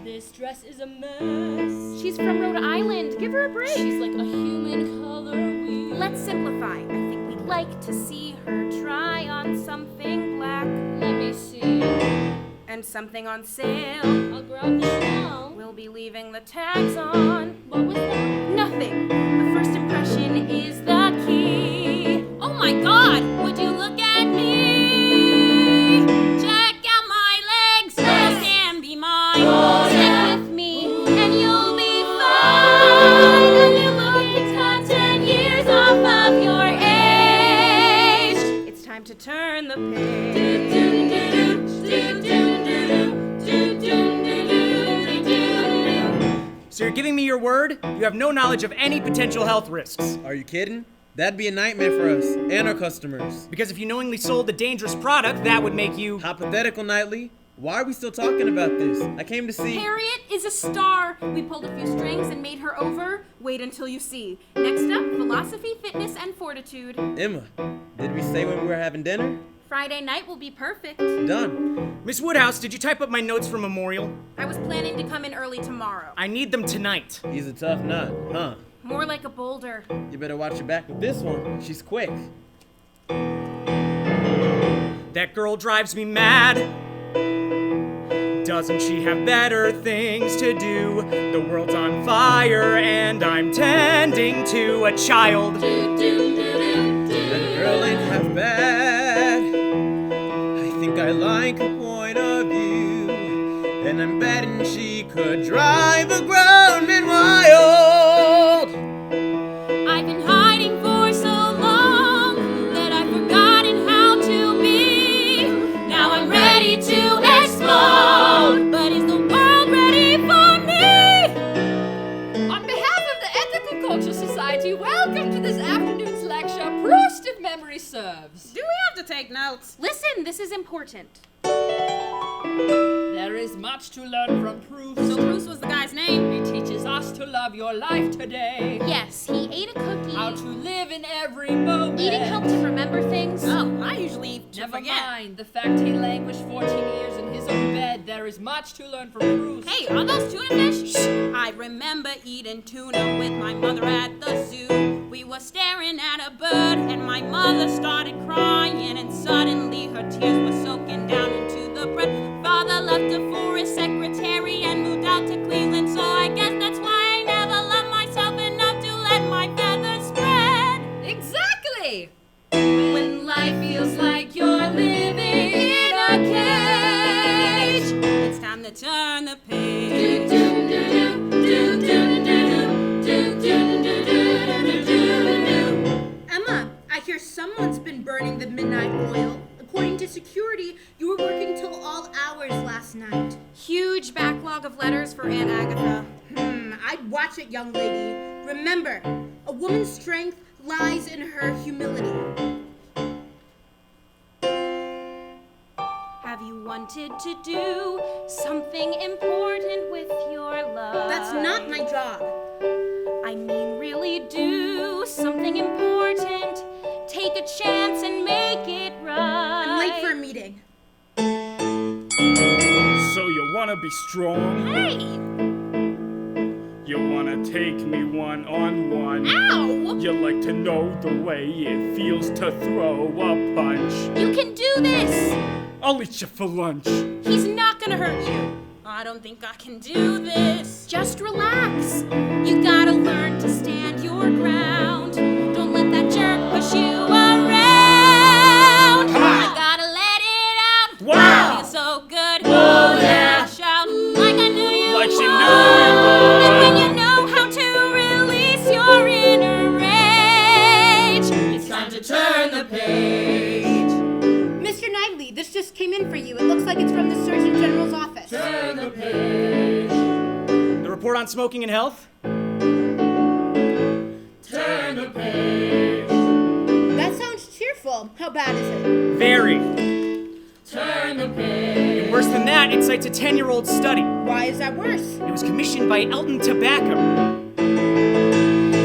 This dress is a mess. She's from Rhode Island. Give her a break. She's like a human color wheel. Let's simplify. I think we'd like to see her try on something black. Let me see. And something on sale. I'll grab the now. We'll be leaving the tags on. What was that? Nothing. The first impression is the key. Oh my God! Would you look at me? Check out my legs. They'll stand be mine. Stick with me, and you'll be fine. And you look at 10 years off of your age. It's time to turn the page. So you're giving me your word? You have no knowledge of any potential health risks. Are you kidding? That'd be a nightmare for us and our customers. Because if you knowingly sold a dangerous product, that would make you... Hypothetical, Knightley. Why are we still talking about this? I came to see... Harriet is a star. We pulled a few strings and made her over. Wait until you see. Next up, philosophy, fitness, and fortitude. Emma, did we say when we were having dinner? Friday night will be perfect. Done. Miss Woodhouse, did you type up my notes for Memorial? I was planning to come in early tomorrow. I need them tonight. He's a tough nut, huh? More like a boulder. You better watch your back with this one. She's quick. That girl drives me mad. Doesn't she have better things to do? The world's on fire and I'm tending to a child. That girl ain't half bad. I think I like her point of view. And I'm betting she could drive a grown man wild. I've been hiding for so long that I've forgotten how to be. Now I'm ready to explode. But is the world ready for me? On behalf of the Ethical Culture Society, welcome to this afternoon's lecture, Proust if Memory Serves. Do we have to take notes? Listen, this is important. There is much to learn from Proust. So Proust was the guy's name? He teaches us to love your life today. Yes, he ate a cookie. How to live in every moment. Eating helped him remember things. Oh, I usually Never forget. mind the fact he languished 14 years in his own bed. There is much to learn from Proust. Hey, are those tuna fish? Shh. I remember eating tuna with my mother at the zoo. We were staring at a bird and my mother started crying and suddenly her tears were soaking down into the bread. Father left her for his secretary and moved out to Cleveland, so I guess that's why I never loved myself enough to let my feathers spread. Exactly! When life feels like you're living in a cage, it's time to turn the page. Emma, I hear someone's been burning the midnight oil. According to security, you were working till all hours last night. Huge backlog of letters for Aunt Agatha. I'd watch it, young lady. Remember, a woman's strength lies in her humility. Have you wanted to do something important with your life? That's not my job. I mean, really do something important. Take a chance and make it right. I'm late for a meeting. So you wanna be strong? Hey! You wanna take me one-on-one? Ow! You like to know the way it feels to throw a punch? You can do this! I'll eat you for lunch. He's not gonna hurt you. I don't think I can do this. Just relax. You gotta learn to stand your ground. Don't let that jerk push you around. I gotta let it out. Wow! Feels so good. Oh, yeah. Shout like I knew you Like she would. knew you would. And when you know how to release your inner rage, it's time to turn the page. Mr. Knightley, this just came in for you. It looks like it's from the Surgeon General's office. Turn the page. The report on smoking and health? Turn turn the page. That sounds cheerful. How bad is it? Very. Turn the page. And worse than that, it cites a 10-year-old study. Why is that worse? It was commissioned by Elton Tobacco.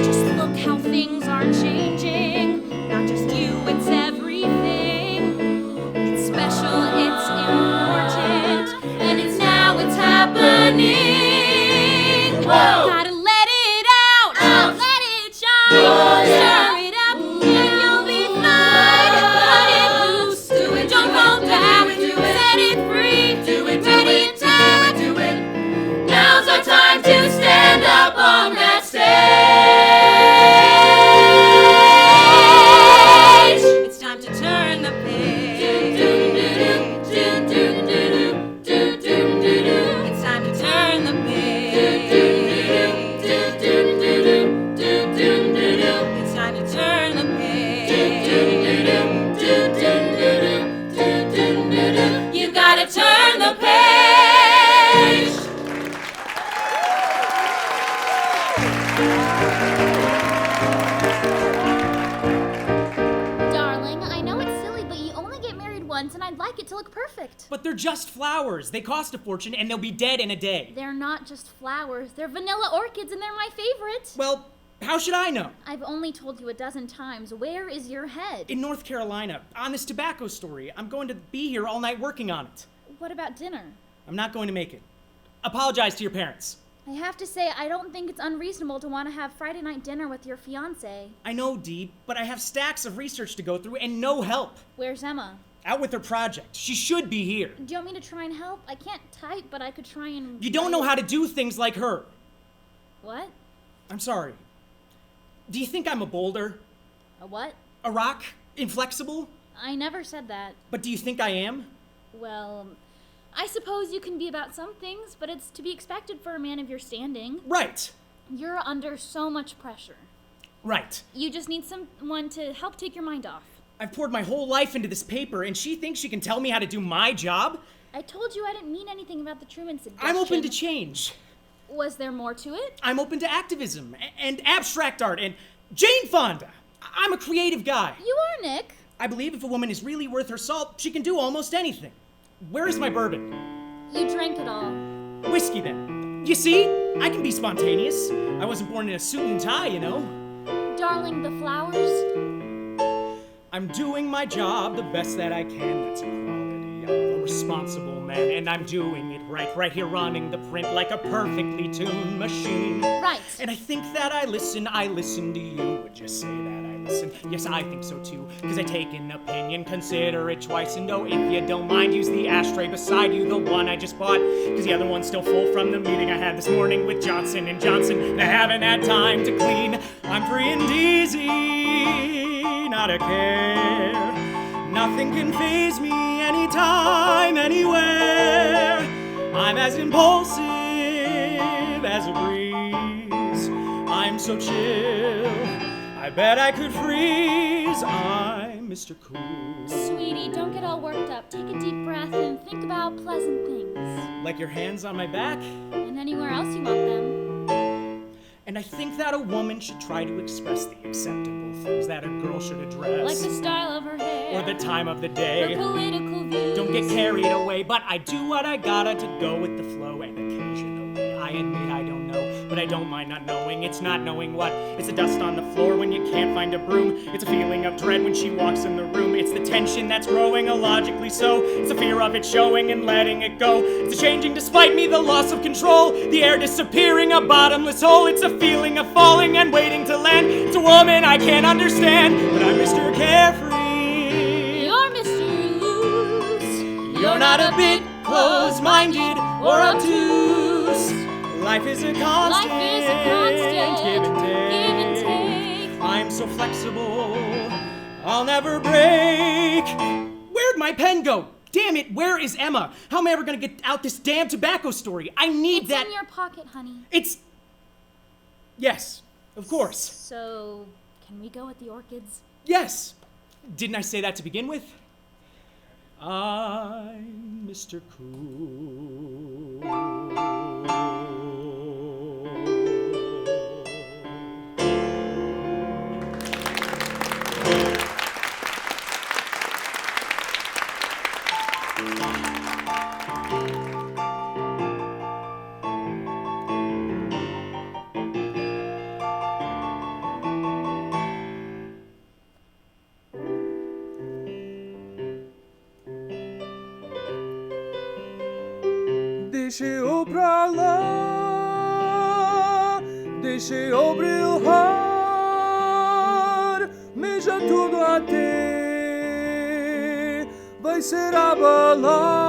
Just look how things are changing. Not just you, it's everything. It's special, it's important, and it's now it's happening. Whoa. Gotta let it out, let it shine. Oh, yeah. Stir it up, and you'll be fine. Cut it loose, do it, don't hold back. Set it free, ready in time. Now's our time to stand up on that stage. It's time to turn the page. It's time to turn the page. It's time to turn the page. You gotta turn the page. Darling, I know it's silly, but you only get married once, and I'd like it to look perfect. But they're just flowers. They cost a fortune, and they'll be dead in a day. They're not just flowers. They're vanilla orchids, and they're my favorite. Well, how should I know? I've only told you a dozen times. Where is your head? In North Carolina, on this tobacco story. I'm going to be here all night working on it. What about dinner? I'm not going to make it. Apologize to your parents. I have to say, I don't think it's unreasonable to want to have Friday night dinner with your fiancé. I know, Dee, but I have stacks of research to go through and no help. Where's Emma? Out with her project. She should be here. Do you want me to try and help? I can't type, but I could try and... You don't know how to do things like her. What? I'm sorry. Do you think I'm a boulder? A what? A rock? Inflexible? I never said that. But do you think I am? Well, I suppose you can be about some things, but it's to be expected for a man of your standing. Right. You're under so much pressure. Right. You just need someone to help take your mind off. I've poured my whole life into this paper, and she thinks she can tell me how to do my job? I told you I didn't mean anything about the Truman suggestion. I'm open to change. Was there more to it? I'm open to activism, and abstract art, and Jane Fonda. I'm a creative guy. You are, Nick. I believe if a woman is really worth her salt, she can do almost anything. Where is my bourbon? You drank it all. Whiskey, then. You see? I can be spontaneous. I wasn't born in a suit and tie, you know. Darling, the flowers? I'm doing my job the best that I can. That's equality. I'm a responsible man, and I'm doing it right here running the print like a perfectly tuned machine. Right. And I think that I listen to you. Would you say that I listen? Yes, I think so too, because I take an opinion, consider it twice, and oh, if you don't mind, use the ashtray beside you, the one I just bought, because the other one's still full from the meeting I had this morning with Johnson & Johnson, and I haven't had time to clean. I'm free and easy, not a care. Nothing can faze me anytime, anywhere. I'm as impulsive as a breeze. I'm so chill, I bet I could freeze. I'm Mr. Cool. Sweetie, don't get all worked up. Take a deep breath and think about pleasant things. Like your hands on my back? And anywhere else you want them. And I think that a woman should try to express the acceptable things that a girl should address. Like the style of her hair. Or the time of the day. Her political views. Don't get carried away, but I do what I gotta to go with the flow. And occasionally, I admit I don't know, but I don't mind not knowing. It's not knowing what. It's the dust on the floor when you can't find a broom. It's a feeling of dread when she walks in the room. It's the tension that's growing, illogically so. It's the fear of it showing and letting it go. It's the changing despite me, the loss of control. The air disappearing, a bottomless hole. It's a feeling of falling and waiting to land. It's a woman I can't understand, but I'm Mr. Carefree. You're Mr. Loose. You're not a bit close-minded or obtuse. Life is a constant. Give and take. I'm so flexible, I'll never break. Where'd my pen go? Damn it, where is Emma? How am I ever gonna get out this damn tobacco story? I need that. It's in your pocket, honey. Yes, of course. So, can we go with the orchids? Yes. Didn't I say that to begin with? I'm Mr. Cool. deși obra la, deși obril har, meja tudo a te, vai ser abalar.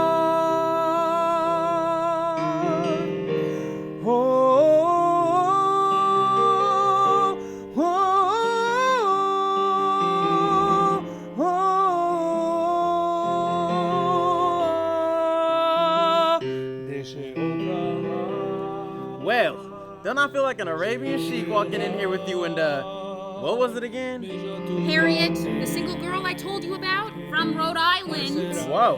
Don't I feel like an Arabian sheik walking in here with you and, what was it again? Harriet, the single girl I told you about, from Rhode Island. Whoa.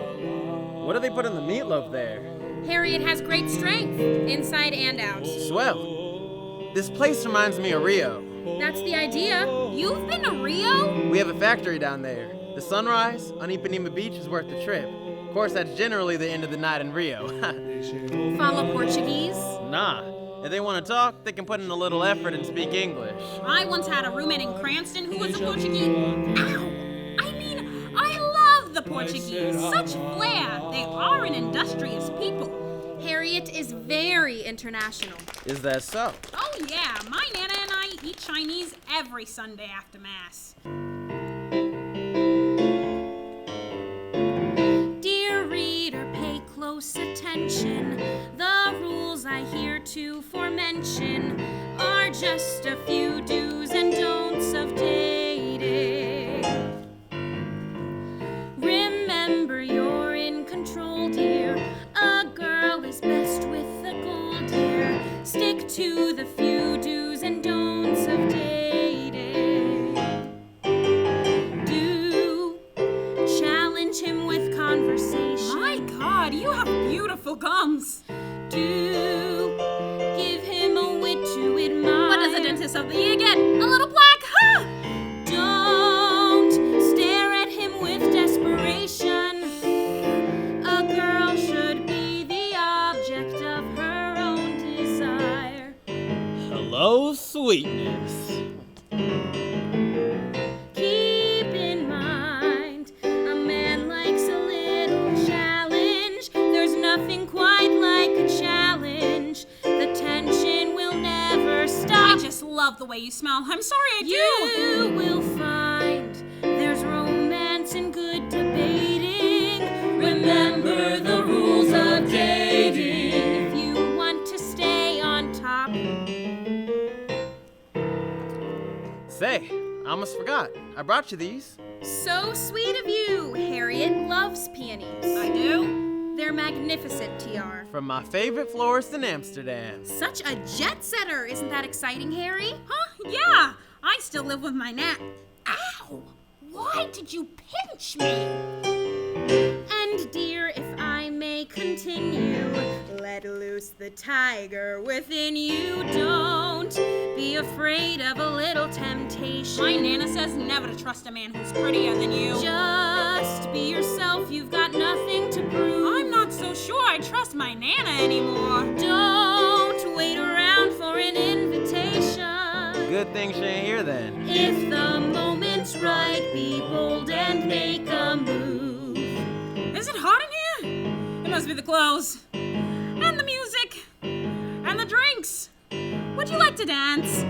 What do they put in the meatloaf there? Harriet has great strength, inside and out. Swell. This place reminds me of Rio. That's the idea. You've been to Rio? We have a factory down there. The sunrise on Ipanema Beach is worth the trip. Of course, that's generally the end of the night in Rio. Follow Portuguese? Nah. If they want to talk, they can put in a little effort and speak English. I once had a roommate in Cranston who was a Portuguese. Ow! I mean, I love the Portuguese. Such flair. They are an industrious people. Harriet is very international. Is that so? Oh yeah, my Nana and I eat Chinese every Sunday after Mass. Dear reader, pay close attention. The rules I heretofore mention are just a few do's and don'ts of dating. Remember, you're in control, dear. A girl is best with the gold, dear. Stick to the few do's and don'ts of dating. Do challenge him with conversation. My God, you have beautiful gums. Do give him a wit to admire. What does the dentist of the year get? A little plaque? Ha! Don't stare at him with desperation. A girl should be the object of her own desire. Hello, sweetness. Keep in mind, a man likes a little challenge. There's nothing quite like a challenge. The tension will never stop. I just love the way you smell. I'm sorry I do. You will find there's romance in good debating. Remember the rules of dating if you want to stay on top. Say, I almost forgot. I brought you these. So sweet of you. Harriet loves peonies. I do? They're magnificent, TR. From my favorite florist in Amsterdam. Such a jet setter. Isn't that exciting, Harry? Huh? Yeah. I still live with my Nat. Ow! Why did you pinch me? And dear, if I may continue, let loose the tiger within you. Don't be afraid of a little temptation. My Nana says never to trust a man who's prettier than you. Just be yourself, you've got nothing to prove. I'm not so sure I trust my Nana anymore. Don't wait around for an invitation. Good thing she ain't here then. If the moment's right, be bold and make a move. Is it hot in here? It must be the clothes. And the music. And the drinks. Would you like to dance?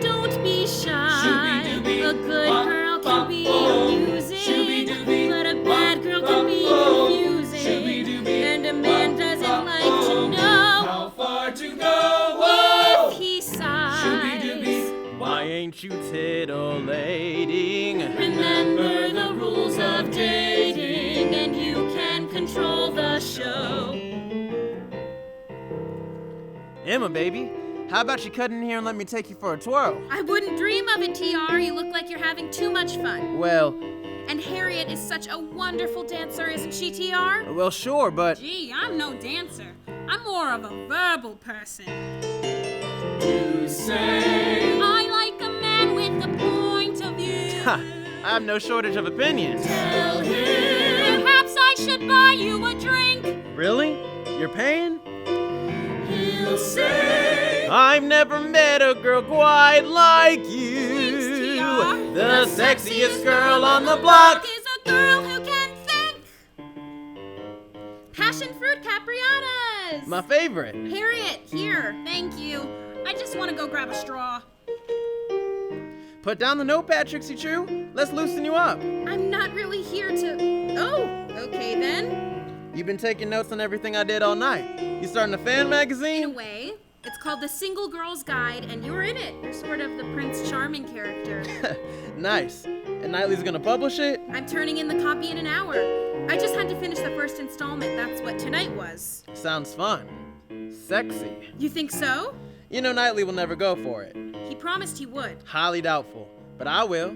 Don't be shy. A good girl can be amusing, but a bad girl can be confusing. And a man doesn't like to know how far to go. If he sighs. Why ain't you titillating? Remember the rules of dating, and you can control the show. Emma, baby, how about you cut in here and let me take you for a twirl? I wouldn't dream of it, TR. You look like you're having too much fun. Well... And Harriet is such a wonderful dancer, isn't she, TR? Well, sure, but... Gee, I'm no dancer. I'm more of a verbal person. To say I like a man with a point of view. Ha! I have no shortage of opinions. Tell him perhaps I should buy you a drink. Really? You're paying? He'll say I've never met a girl quite like you. Thanks, the sexiest girl on the block is a girl who can think. Pass passion fruit caprianas! My favorite. Harriet, here. Thank you. I just want to go grab a straw. Put down the notepad, Trixie True. Let's loosen you up. I'm not really here to... Oh, okay then. You've been taking notes on everything I did all night. You starting a fan magazine? In a way. It's called The Single Girl's Guide, and you're in it. You're sort of the Prince Charming character. Nice. And Knightley's gonna publish it? I'm turning in the copy in an hour. I just had to finish the first installment. That's what tonight was. Sounds fun. Sexy. You think so? You know Knightley will never go for it. He promised he would. Highly doubtful. But I will.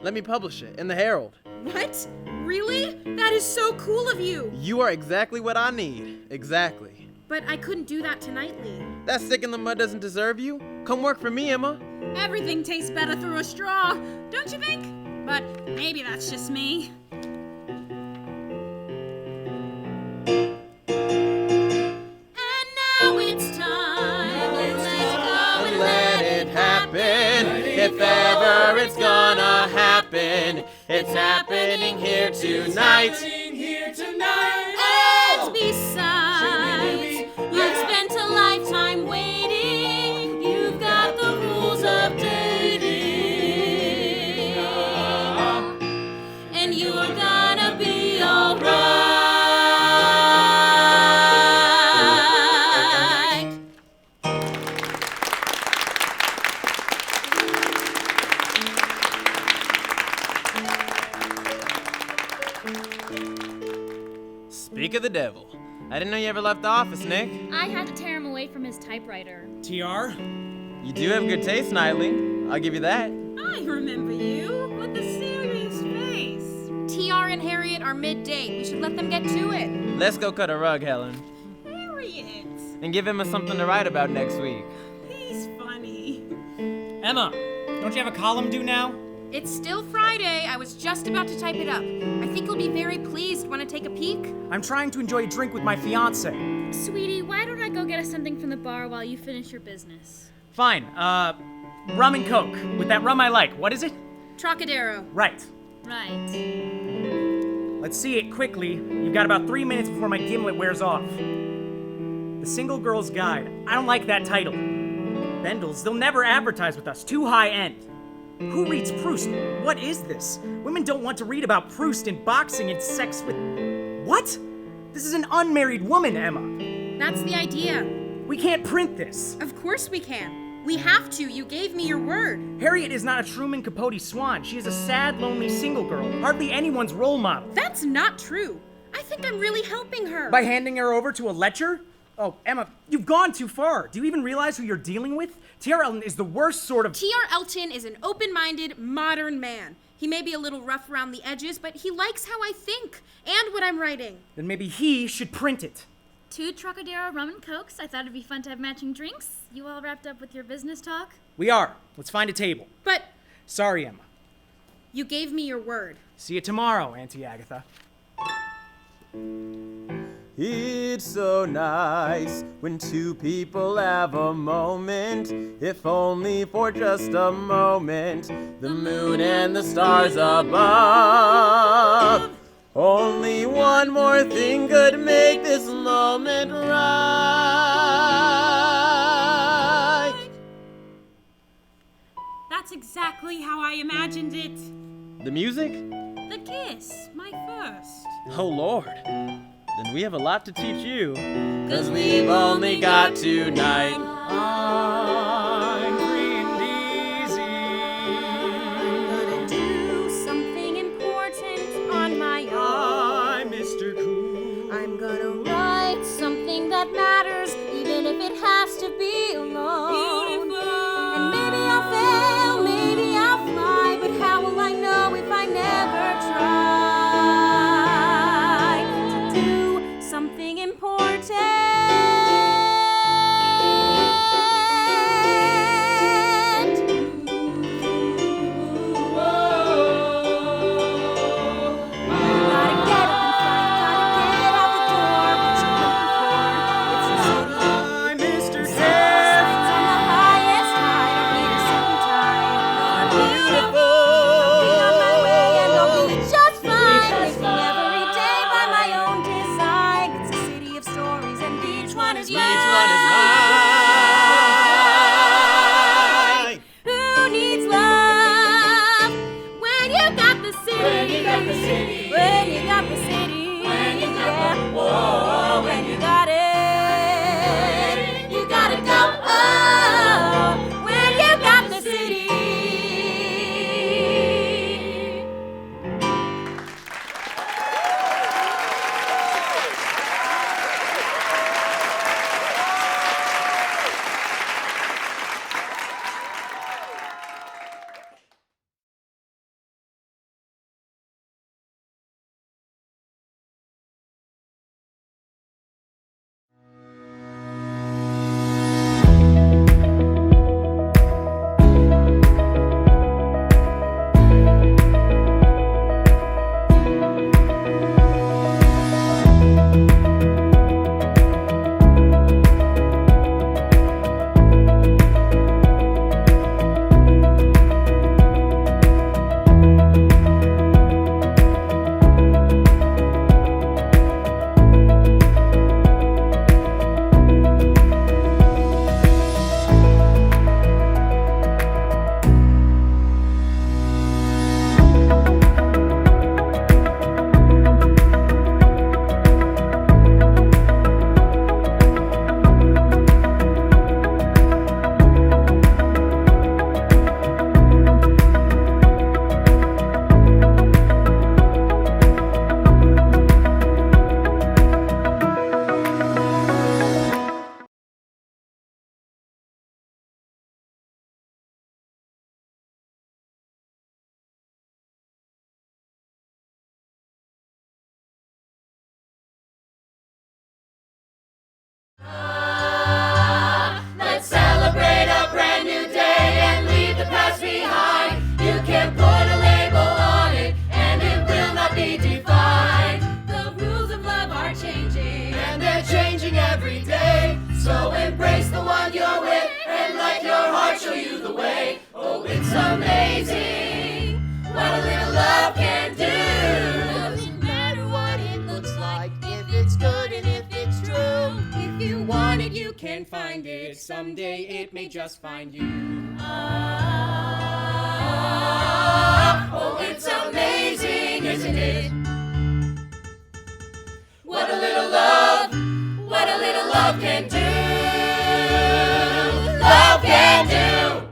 Let me publish it in the Herald. What? Really? That is so cool of you. You are exactly what I need. Exactly. But I couldn't do that to Knightley. That stick in the mud doesn't deserve you. Come work for me, Emma. Everything tastes better through a straw, don't you think? But maybe that's just me. And now it's time. Let's go and let it happen. If ever it's gonna happen, it's happening here tonight. And besides, you've spent a lifetime waiting. You've got the rules of dating. And you're gonna be alright. Speak of the devil. I didn't know you ever left the office, Nick. I had to tear him away from his typewriter. TR? You do have good taste, Knightley. I'll give you that. I remember you with the serious face. TR and Harriet are mid-date. We should let them get to it. Let's go cut a rug, Helen. Harriet. And give Emma something to write about next week. He's funny. Emma, don't you have a column due now? It's still Friday. I was just about to type it up. I think you'll be very pleased. Want to take a peek? I'm trying to enjoy a drink with my fiance. Sweetie, why don't I go get us something from the bar while you finish your business? Fine, rum and coke. With that rum I like. What is it? Trocadero. Right. Right. Let's see it quickly. You've got about 3 minutes before my gimlet wears off. The Single Girl's Guide. I don't like that title. Bendels, they'll never advertise with us. Too high end. Who reads Proust? What is this? Women don't want to read about Proust and boxing and sex with... What? This is an unmarried woman, Emma. That's the idea. We can't print this. Of course we can. We have to. You gave me your word. Harriet is not a Truman Capote swan. She is a sad, lonely single girl. Hardly anyone's role model. That's not true. I think I'm really helping her. By handing her over to a lecher? Oh, Emma, you've gone too far. Do you even realize who you're dealing with? T.R. Elton is the worst sort of... T.R. Elton is an open-minded, modern man. He may be a little rough around the edges, but he likes how I think and what I'm writing. Then maybe he should print it. 2 Trocadero rum and cokes. I thought it'd be fun to have matching drinks. You all wrapped up with your business talk? We are. Let's find a table. But... Sorry, Emma. You gave me your word. See you tomorrow, Auntie Agatha. It's so nice when two people have a moment, if only for just a moment. The moon and the stars above. Only one more thing could make this moment right. That's exactly how I imagined it. The music? The kiss, my first. Oh, Lord. Then we have a lot to teach you. 'Cause we've only got tonight. I'm free and easy. I'm gonna do something important on my own. I'm Mr. Cool. I'm gonna write something that matters, even if it has to be alone. Beautiful. And maybe I'll fail, maybe I'll fly, but how will I know if I never try? Something important. got the city. When you got the city. When you got the city. When you got yeah. the, whoa, When you got it. You gotta go. Oh, when you got the city. Let's celebrate a brand new day and leave the past behind. You can put a label on it and it will not be defined. The rules of love are changing, And they're changing every day. So embrace the one you're with and let your heart show you the way. Oh, it's amazing what a little love can do. doesn't matter what it looks like, If it's good and if it's true. if you Want it, you can find it. Someday it may just find you. Oh, it's amazing, isn't it? What a little love can do. Love can do.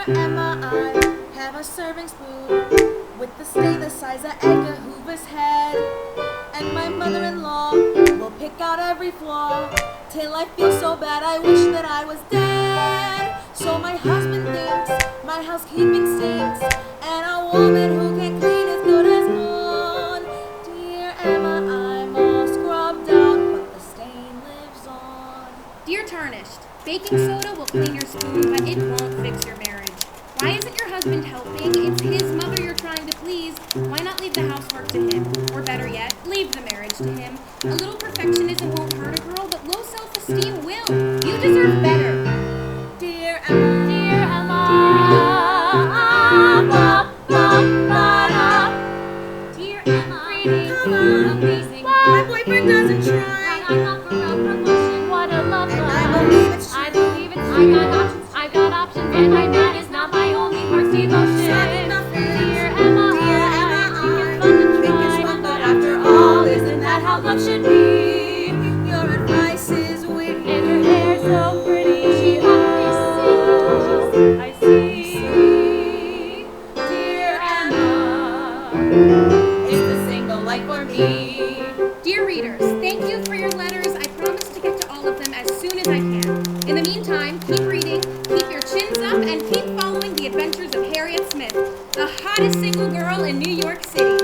Emma, I have a serving spoon with the stay the size of Edgar Hoover's head. and my mother-in-law will pick out every flaw till I feel so bad I wish that I was dead. So my husband thinks my housekeeping stinks, and a woman who can clean as good as one. Dear Emma, I'm all scrubbed out, but the stain lives on. Dear Tarnished, baking soda will clean your spoon, but it won't fix your marriage. Why isn't your husband helping? It's his mother you're trying to please. Why not leave the housework to him? Or better yet, leave the marriage to him. A little perfectionism won't hurt a girl, but low self-esteem will. You deserve better. Dear Emma. Dear Emma. Dear Emma. Come on. Amazing. My boyfriend doesn't try. I'm up for a promotion. What a love And life. I believe it's true. I believe it's true. I got options, and my dad is not my only heart's devotion. Dear Emma, I think it's fun, but after all, isn't that how love should be? Your advice is witty, and your hair's so pretty. She always sings. I see. Dear Emma, it's the single life for me. Dear readers, thank you for your letters. I promise to get to all of them as soon as I can. In the meantime, keep reading, keep your chins up, and keep following the adventures of Harriet Smith, the hottest single girl in New York City.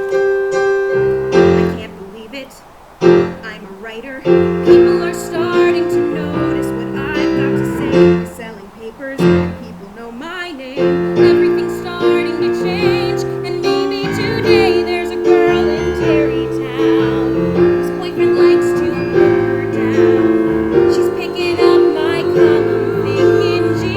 I can't believe it. I'm a writer. People are starting to notice what I've got to say. Selling papers, people know my name. Everything's starting to change, and maybe today there's a girl in Terrytown whose boyfriend likes to put her down. She's picking up my column, thinking, gee,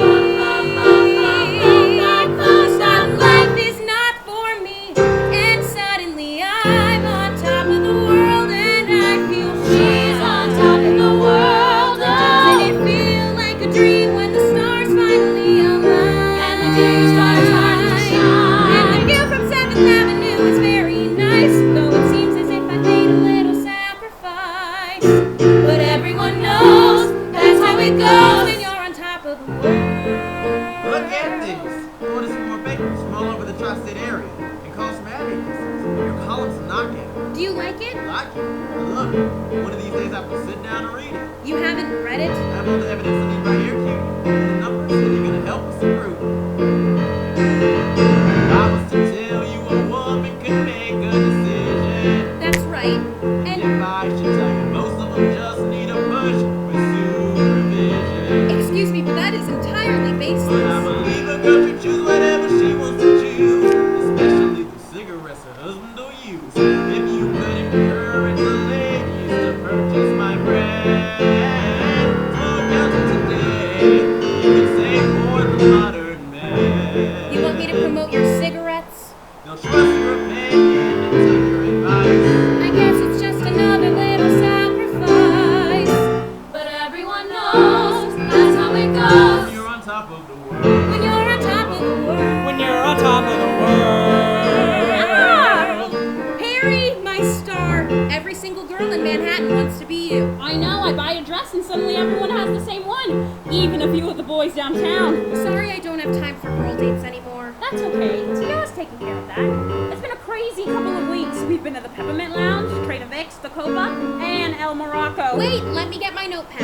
that life is not for me. And suddenly I'm on top of the world, and I feel she's on top of the world. Doesn't it feel like a dream when the stars finally align? And the day stars finally shine. And the view from 7th Avenue is very nice, though it seems as if I made a little sacrifice. But everyone knows that's how it goes when you're on top of the world. Look at this! Order some more papers from all over the tri-state area and call some advocates. Your column's a knockout. Do you like it? I like it. I love it. One of these days I will sit down and read it. You haven't read it? I have all the evidence I need right here, Q. And the numbers that you're going to help us improve. If I was to tell you a woman could make a decision. That's right. And if I should tell you most of them just need a push with supervision. Excuse me, but that is entirely But I baseless. believe a girl should choose whatever she wants to choose, especially the cigarettes her husband don't use. If you could encourage the ladies to purchase my brand, slow down to today, you can save for the modern man. You want me to promote your cigarettes? They'll trust your opinion and take your advice. I guess it's just another little sacrifice. But everyone knows that's how it goes. When you're on top of the world. When you're on top of the world. When you're on top of the world. Harry, my star. Every single girl in Manhattan wants to be you. I know, I buy a dress and suddenly everyone has the same one. Even a few of the boys downtown. Sorry I don't have time for girl dates anymore. That's okay. Tiara's taking care of that. It's been a crazy couple of weeks. We've been to the Peppermint Lounge, Trader Vic's, the Copa, and El Morocco. Wait, let me get my notepad.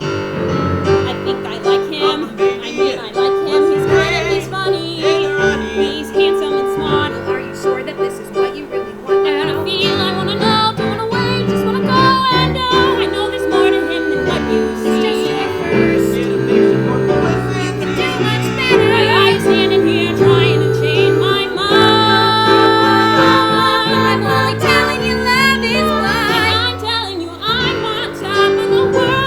I think I like him. I like him. He's kind and he's funny. He's handsome and smart. Are you sure that this is what you really want? And I feel I wanna know, don't wanna wait, just wanna go and go. I know there's more to him than what you see. It's just your first. Get a picture for publicity. You can do much better. My eyes standing here trying to change my mind. I'm only telling you love is blind. I'm telling you I'm on top of the world.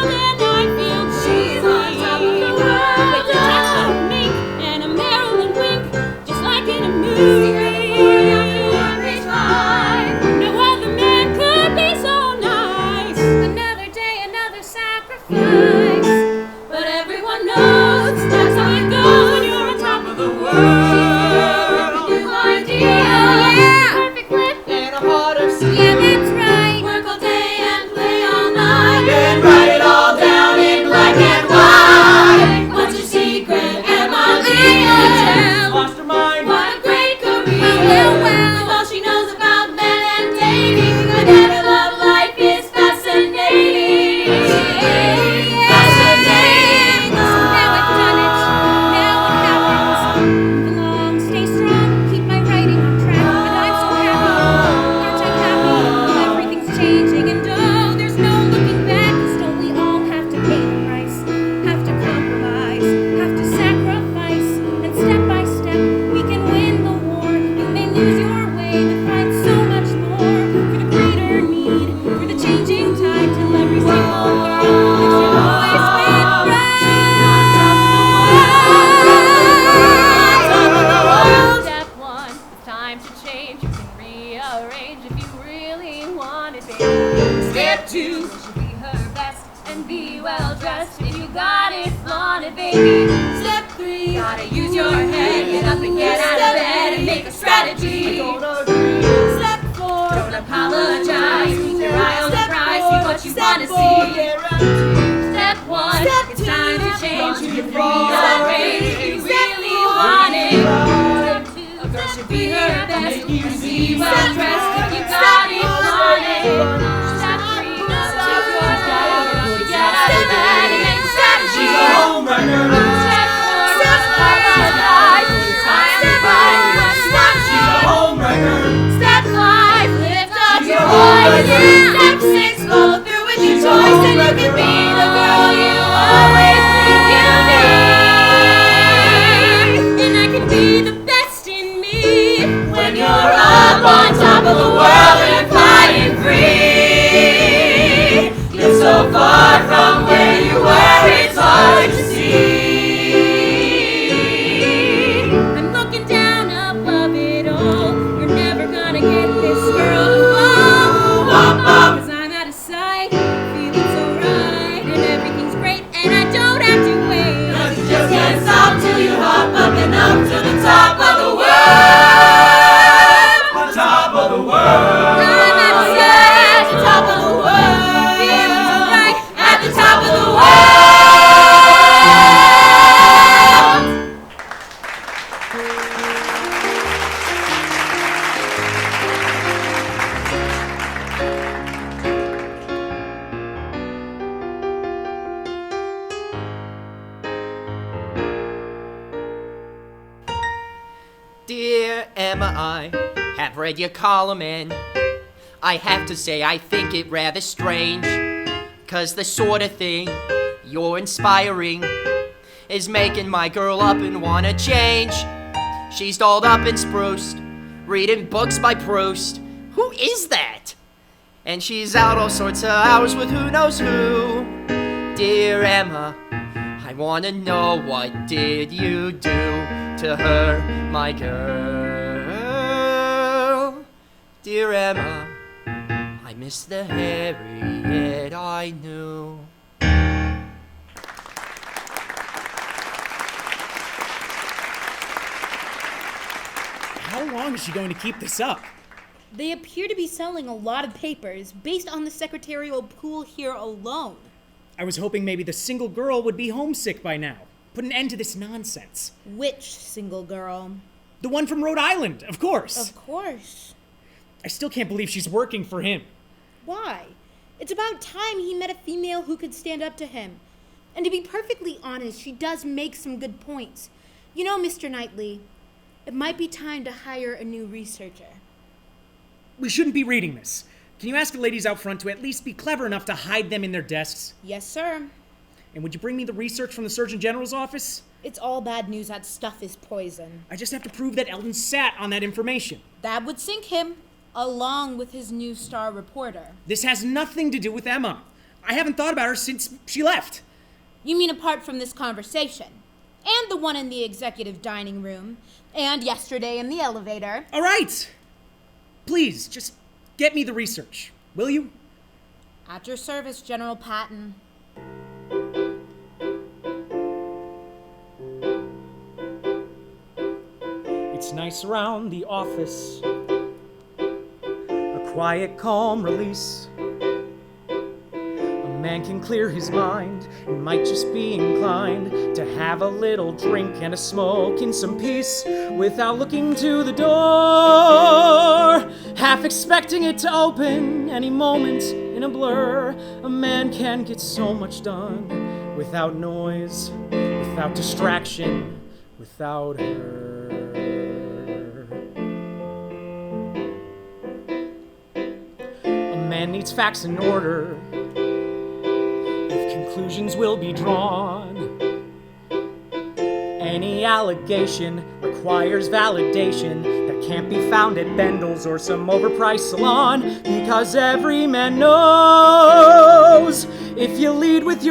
Step 6, follow through with your choice, and you can be the girl you always think you need. And I can be the best in me when you're up on top of the world and flying free. You're so far from where you were, it's hard to see. I'm looking down above it all. You're never gonna get this girl to fall. Cause I'm out of sight, feeling so right, and everything's great, and I don't have to wait. Cause you just can't stop till you hop up and up to the top of the world. The top of the world. I'm out of sight at the top of the world. Feeling so right at the top of the world. Dear Emma, I have read your column and I have to say I think it rather strange, 'cause the sort of thing you're inspiring is making my girl up and wanna change. She's dolled up and spruced, reading books by Proust. Who is that? And she's out all sorts of hours with who knows who. Dear Emma, I wanna know, what did you do to her, my girl? Dear Emma, I miss the Harriet I knew. How long is she going to keep this up? They appear to be selling a lot of papers based on the secretarial pool here alone. I was hoping maybe the single girl would be homesick by now. Put an end to this nonsense. Which single girl? The one from Rhode Island, of course. Of course. I still can't believe she's working for him. Why? It's about time he met a female who could stand up to him. And to be perfectly honest, she does make some good points. You know, Mr. Knightley, it might be time to hire a new researcher. We shouldn't be reading this. Can you ask the ladies out front to at least be clever enough to hide them in their desks? Yes, sir. And would you bring me the research from the Surgeon General's office? It's all bad news. That stuff is poison. I just have to prove that Eldon sat on that information. That would sink him, along with his new star reporter. This has nothing to do with Emma. I haven't thought about her since she left. You mean apart from this conversation? And the one in the executive dining room? And yesterday in the elevator? All right. Please, just get me the research, will you? At your service, General Patton. It's nice around the office, a quiet, calm release. A man can clear his mind and might just be inclined to have a little drink and a smoke in some peace without looking to the door, half expecting it to open any moment in a blur. A man can get so much done without noise, without distraction, without her. A man needs facts in order if conclusions will be drawn. Any allegation requires validation that can't be found at Bendel's or some overpriced salon, because every man knows if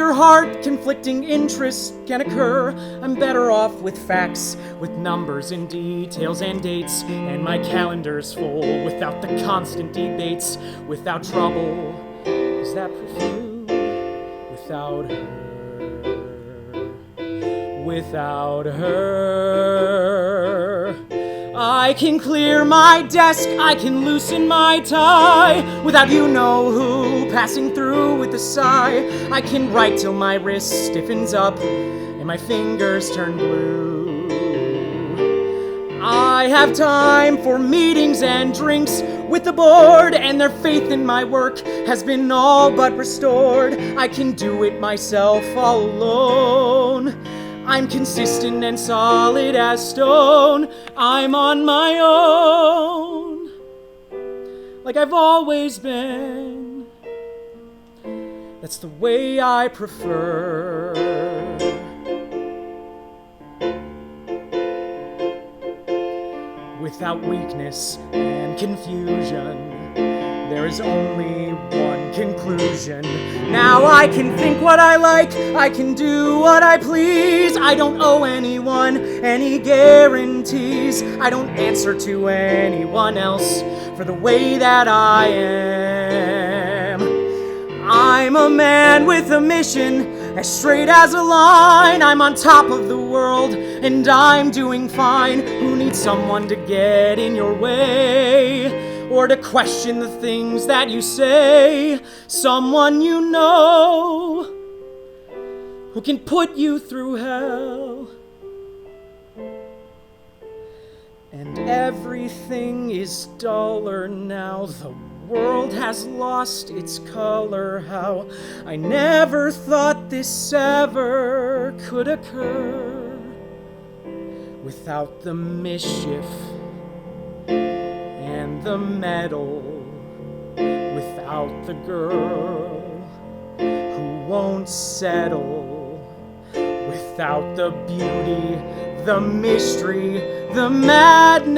Ehrhart, conflicting interests can occur. I'm better off with facts, with numbers and details and dates, and my calendar's full without the constant debates, without trouble. Is that perfume? Without her. Without her. I can clear my desk, I can loosen my tie, without you-know-who passing through with a sigh. I can write till my wrist stiffens up and my fingers turn blue. I have time for meetings and drinks with the board, and their faith in my work has been all but restored. I can do it myself all alone. I'm consistent and solid as stone. I'm on my own, like I've always been. That's the way I prefer. Without weakness and confusion, there is only one conclusion. Now I can think what I like, I can do what I please. I don't owe anyone any guarantees. I don't answer to anyone else for the way that I am. I'm a man with a mission, as straight as a line. I'm on top of the world, and I'm doing fine. Who needs someone to get in your way? Or to question the things that you say? Someone you know who can put you through hell. And everything is duller now. The world has lost its color. How I never thought this ever could occur without the mischief and the metal, without the girl who won't settle, without the beauty, the mystery, the madness,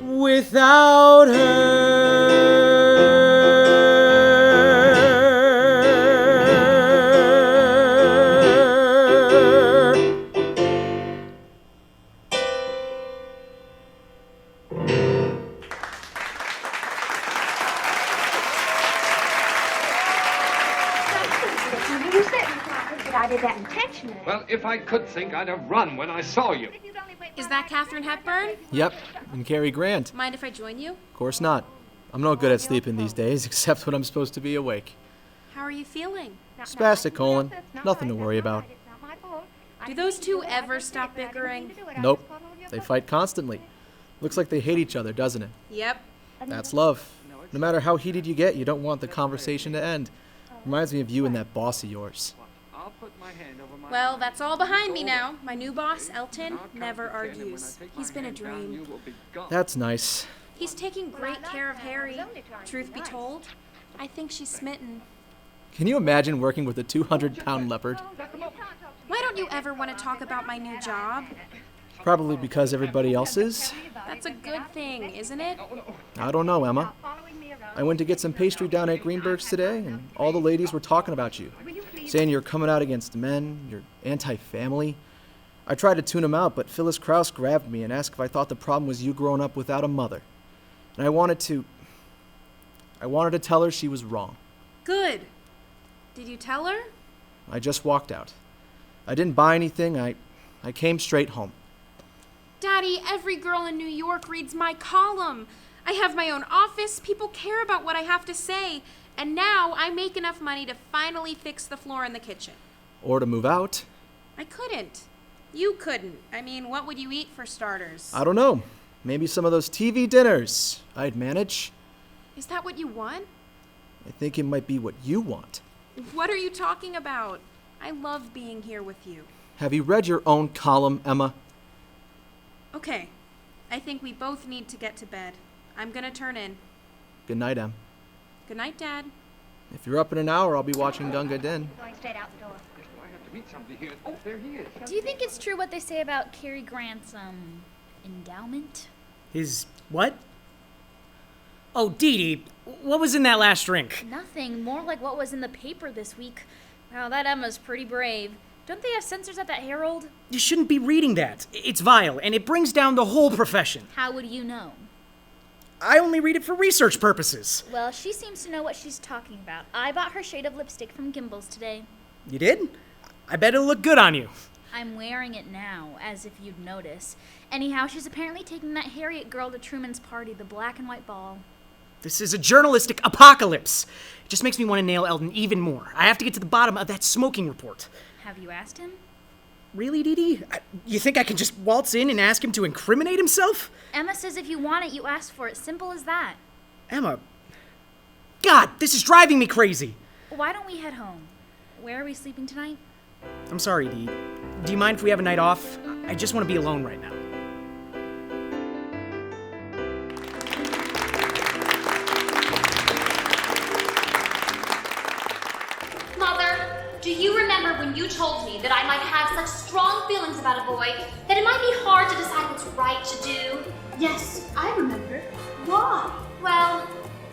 without her. Well, if I could think, I'd have run when I saw you. Is that Katharine Hepburn? Yep, and Cary Grant. Mind if I join you? Of course not. I'm no good at sleeping these days, except when I'm supposed to be awake. How are you feeling? Spastic colon. Nothing to worry about. Do those two ever stop bickering? Nope. They fight constantly. Looks like they hate each other, doesn't it? Yep. That's love. No matter how heated you get, you don't want the conversation to end. Reminds me of you and that boss of yours. Well, that's all behind me now. My new boss, Elton, never argues. He's been a dream. That's nice. He's taking great care of Harry. Truth be told, I think she's smitten. Can you imagine working with a 200-pound leopard? Why don't you ever want to talk about my new job? Probably because everybody else is. That's a good thing, isn't it? I don't know, Emma. I went to get some pastry down at Greenberg's today, and all the ladies were talking about you. Saying you're coming out against men, you're anti-family. I tried to tune him out, but Phyllis Krause grabbed me and asked if I thought the problem was you growing up without a mother. And I wanted to tell her she was wrong. Good. Did you tell her? I just walked out. I didn't buy anything. I came straight home. Daddy, every girl in New York reads my column. I have my own office. People care about what I have to say. And now I make enough money to finally fix the floor in the kitchen. Or to move out. I couldn't. You couldn't. I mean, what would you eat for starters? I don't know. Maybe some of those TV dinners. I'd manage. Is that what you want? I think it might be what you want. What are you talking about? I love being here with you. Have you read your own column, Emma? Okay. I think we both need to get to bed. I'm gonna turn in. Good night, Em. Good night, Dad. If you're up in an hour, I'll be watching Gunga Din. Do you think it's true what they say about Cary Grant's, endowment? His what? Oh, Dee Dee, what was in that last drink? Nothing. More like what was in the paper this week. Wow, that Emma's pretty brave. Don't they have censors at that Herald? You shouldn't be reading that. It's vile, and it brings down the whole profession. How would you know? I only read it for research purposes. Well, she seems to know what she's talking about. I bought her shade of lipstick from Gimbel's today. You did? I bet it'll look good on you. I'm wearing it now, as if you'd notice. Anyhow, she's apparently taking that Harriet girl to Truman's party, the black and white ball. This is a journalistic apocalypse. It just makes me want to nail Eldon even more. I have to get to the bottom of that smoking report. Have you asked him? Really, Dee Dee? You think I can just waltz in and ask him to incriminate himself? Emma says if you want it, you ask for it. Simple as that. Emma. God, this is driving me crazy. Why don't we head home? Where are we sleeping tonight? I'm sorry, Dee. Do you mind if we have a night off? I just want to be alone right now. Mother, do you remember when you told me that I might have such strong feelings about a boy that it might be hard to decide what's right to do? Yes, I remember. Why? Well,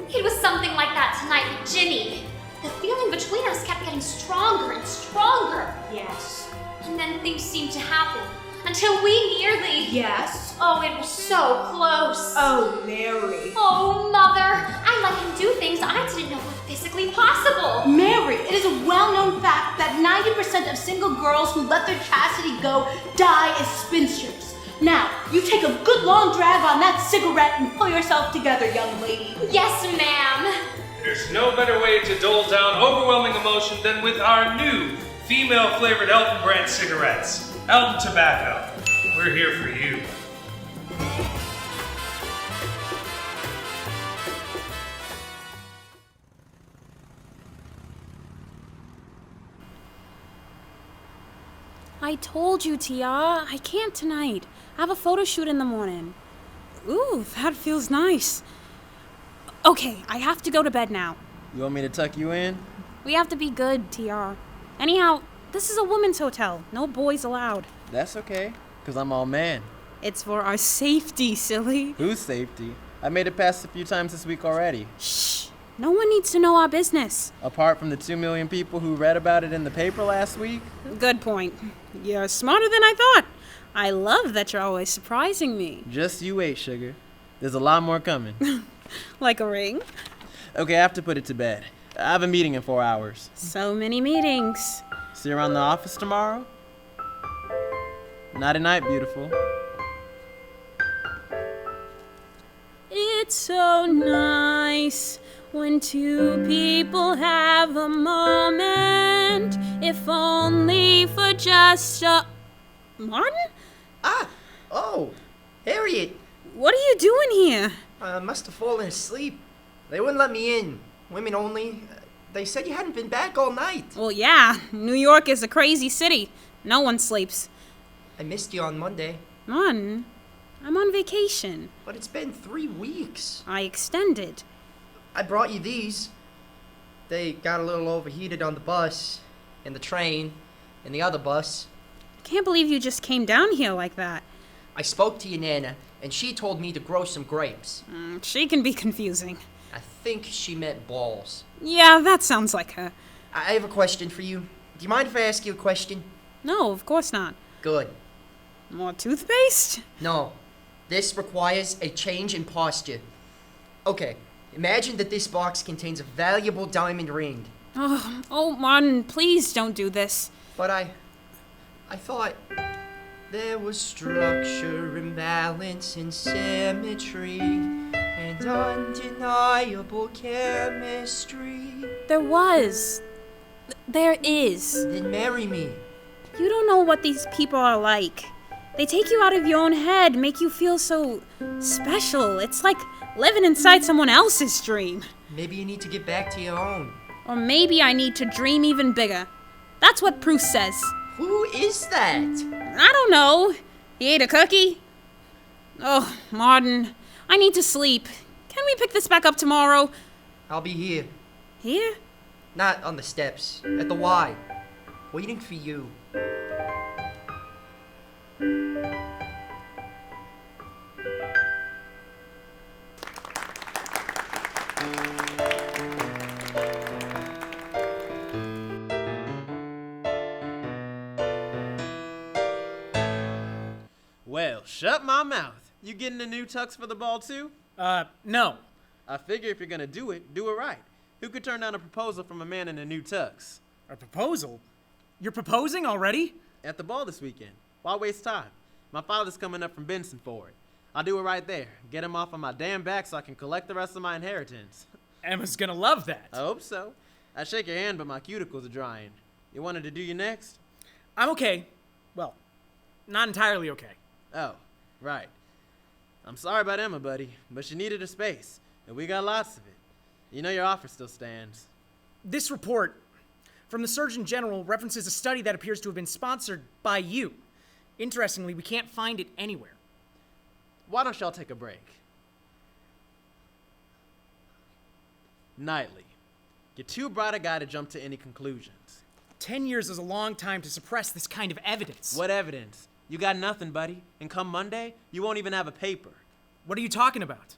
it was something like that tonight with Jimmy. The feeling between us kept getting stronger and stronger. Yes. And then things seemed to happen until we nearly... Yes. Oh, it was so close. Oh, Mary. Oh, Mother. I let him do things I didn't know were physically possible. Mary, it is a well-known fact that 90% of single girls who let their chastity go die as spinsters. Now, you take a good long drag on that cigarette and pull yourself together, young lady. Yes, ma'am. There's no better way to dole down overwhelming emotion than with our new female-flavored Elton brand cigarettes. Elton Tobacco. We're here for you. I told you, Tia. I can't tonight. I have a photo shoot in the morning. Ooh, that feels nice. Okay, I have to go to bed now. You want me to tuck you in? We have to be good, TR. Anyhow, this is a women's hotel. No boys allowed. That's okay, because I'm all man. It's for our safety, silly. Whose safety? I made it past a few times this week already. Shh. No one needs to know our business. Apart from the 2 million people who read about it in the paper last week? Good point. You're smarter than I thought. I love that you're always surprising me. Just you wait, sugar. There's a lot more coming. Like a ring? Okay, I have to put it to bed. I have a meeting in 4 hours. So many meetings. See you around the office tomorrow? Nighty night, beautiful. It's so nice when two people have a moment, if only for just a... Martin? Oh, Harriet. What are you doing here? I must have fallen asleep. They wouldn't let me in. Women only. They said you hadn't been back all night. Well, yeah. New York is a crazy city. No one sleeps. I missed you on Monday. Martin, I'm on vacation. But it's been 3 weeks. I extended. I brought you these. They got a little overheated on the bus, and the train, and the other bus. Can't believe you just came down here like that. I spoke to your Nana, and she told me to grow some grapes. She can be confusing. I think she meant balls. Yeah, that sounds like her. I have a question for you. Do you mind if I ask you a question? No, of course not. Good. More toothpaste? No. This requires a change in posture. Okay, imagine that this box contains a valuable diamond ring. Oh, Martin, please don't do this. But I thought there was structure and balance and symmetry and undeniable chemistry. There was. There is. Then marry me. You don't know what these people are like. They take you out of your own head, make you feel so special. It's like living inside someone else's dream. Maybe you need to get back to your own. Or maybe I need to dream even bigger. That's what Proust says. Who is that? I don't know. He ate a cookie? Oh, Martin, I need to sleep. Can we pick this back up tomorrow? I'll be here. Here? Not on the steps. At the Y. Waiting for you. shut my mouth. You getting a new tux for the ball too? No. I figure if you're gonna do it right. Who could turn down a proposal from a man in a new tux? A proposal? You're proposing already? At the ball this weekend. Why waste time? My father's coming up from Benson for it. I'll do it right there. Get him off of my damn back so I can collect the rest of my inheritance. Emma's gonna love that. I hope so. I'd shake your hand, but my cuticles are drying. You wanted to do you next? I'm okay. Well, not entirely okay. Oh, right. I'm sorry about Emma, buddy, but she needed a space, and we got lots of it. You know your offer still stands. This report from the Surgeon General references a study that appears to have been sponsored by you. Interestingly, we can't find it anywhere. Why don't y'all take a break? Knightley, you're too bright a guy to jump to any conclusions. 10 years is a long time to suppress this kind of evidence. What evidence? You got nothing, buddy. And come Monday, you won't even have a paper. What are you talking about?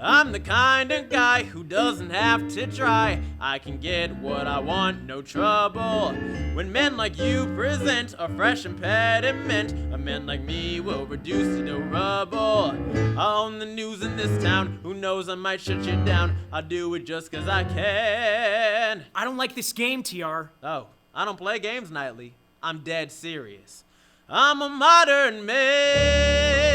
I'm the kind of guy who doesn't have to try. I can get what I want, no trouble. When men like you present a fresh impediment, a man like me will reduce you to rubble. I own the news in this town. Who knows, I might shut you down. I'll do it just 'cause I can. I don't like this game, TR. Oh, I don't play games, Knightley. I'm dead serious. I'm a modern man.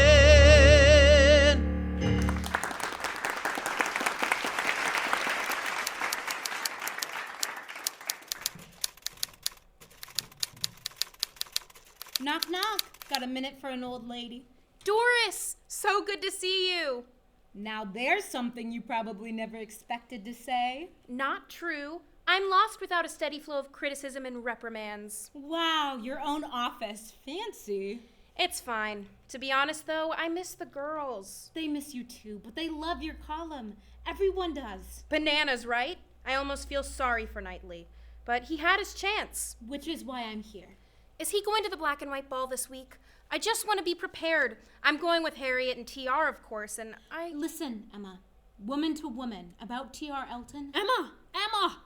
Knock, knock. Got a minute for an old lady? Doris, so good to see you. Now there's something you probably never expected to say. Not true. I'm lost without a steady flow of criticism and reprimands. Wow, your own office. Fancy. It's fine. To be honest, though, I miss the girls. They miss you too, but they love your column. Everyone does. Bananas, right? I almost feel sorry for Knightley. But he had his chance. Which is why I'm here. Is he going to the black and white ball this week? I just want to be prepared. I'm going with Harriet and TR, of course, and I... Listen, Emma. Woman to woman. About TR Elton. Emma!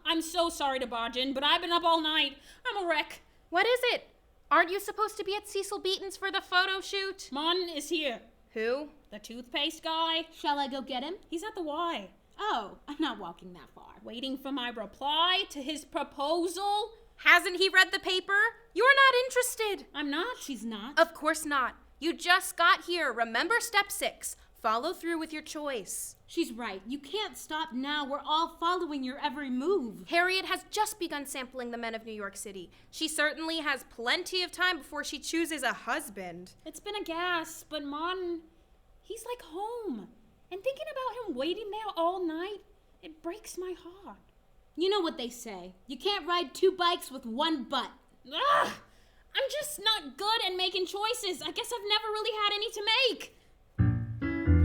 I'm so sorry to barge in, but I've been up all night. I'm a wreck. What is it? Aren't you supposed to be at Cecil Beaton's for the photo shoot? Mon is here. Who? The toothpaste guy. Shall I go get him? He's at the Y. Oh, I'm not walking that far. Waiting for my reply to his proposal. Hasn't he read the paper? You're not interested. I'm not. She's not. Of course not. You just got here. Remember step 6. Follow through with your choice. She's right. You can't stop now. We're all following your every move. Harriet has just begun sampling the men of New York City. She certainly has plenty of time before she chooses a husband. It's been a gas, but Mon, he's like home. And thinking about him waiting there all night, it breaks my heart. You know what they say. You can't ride 2 bikes with 1 butt. Ugh! I'm just not good at making choices. I guess I've never really had any to make.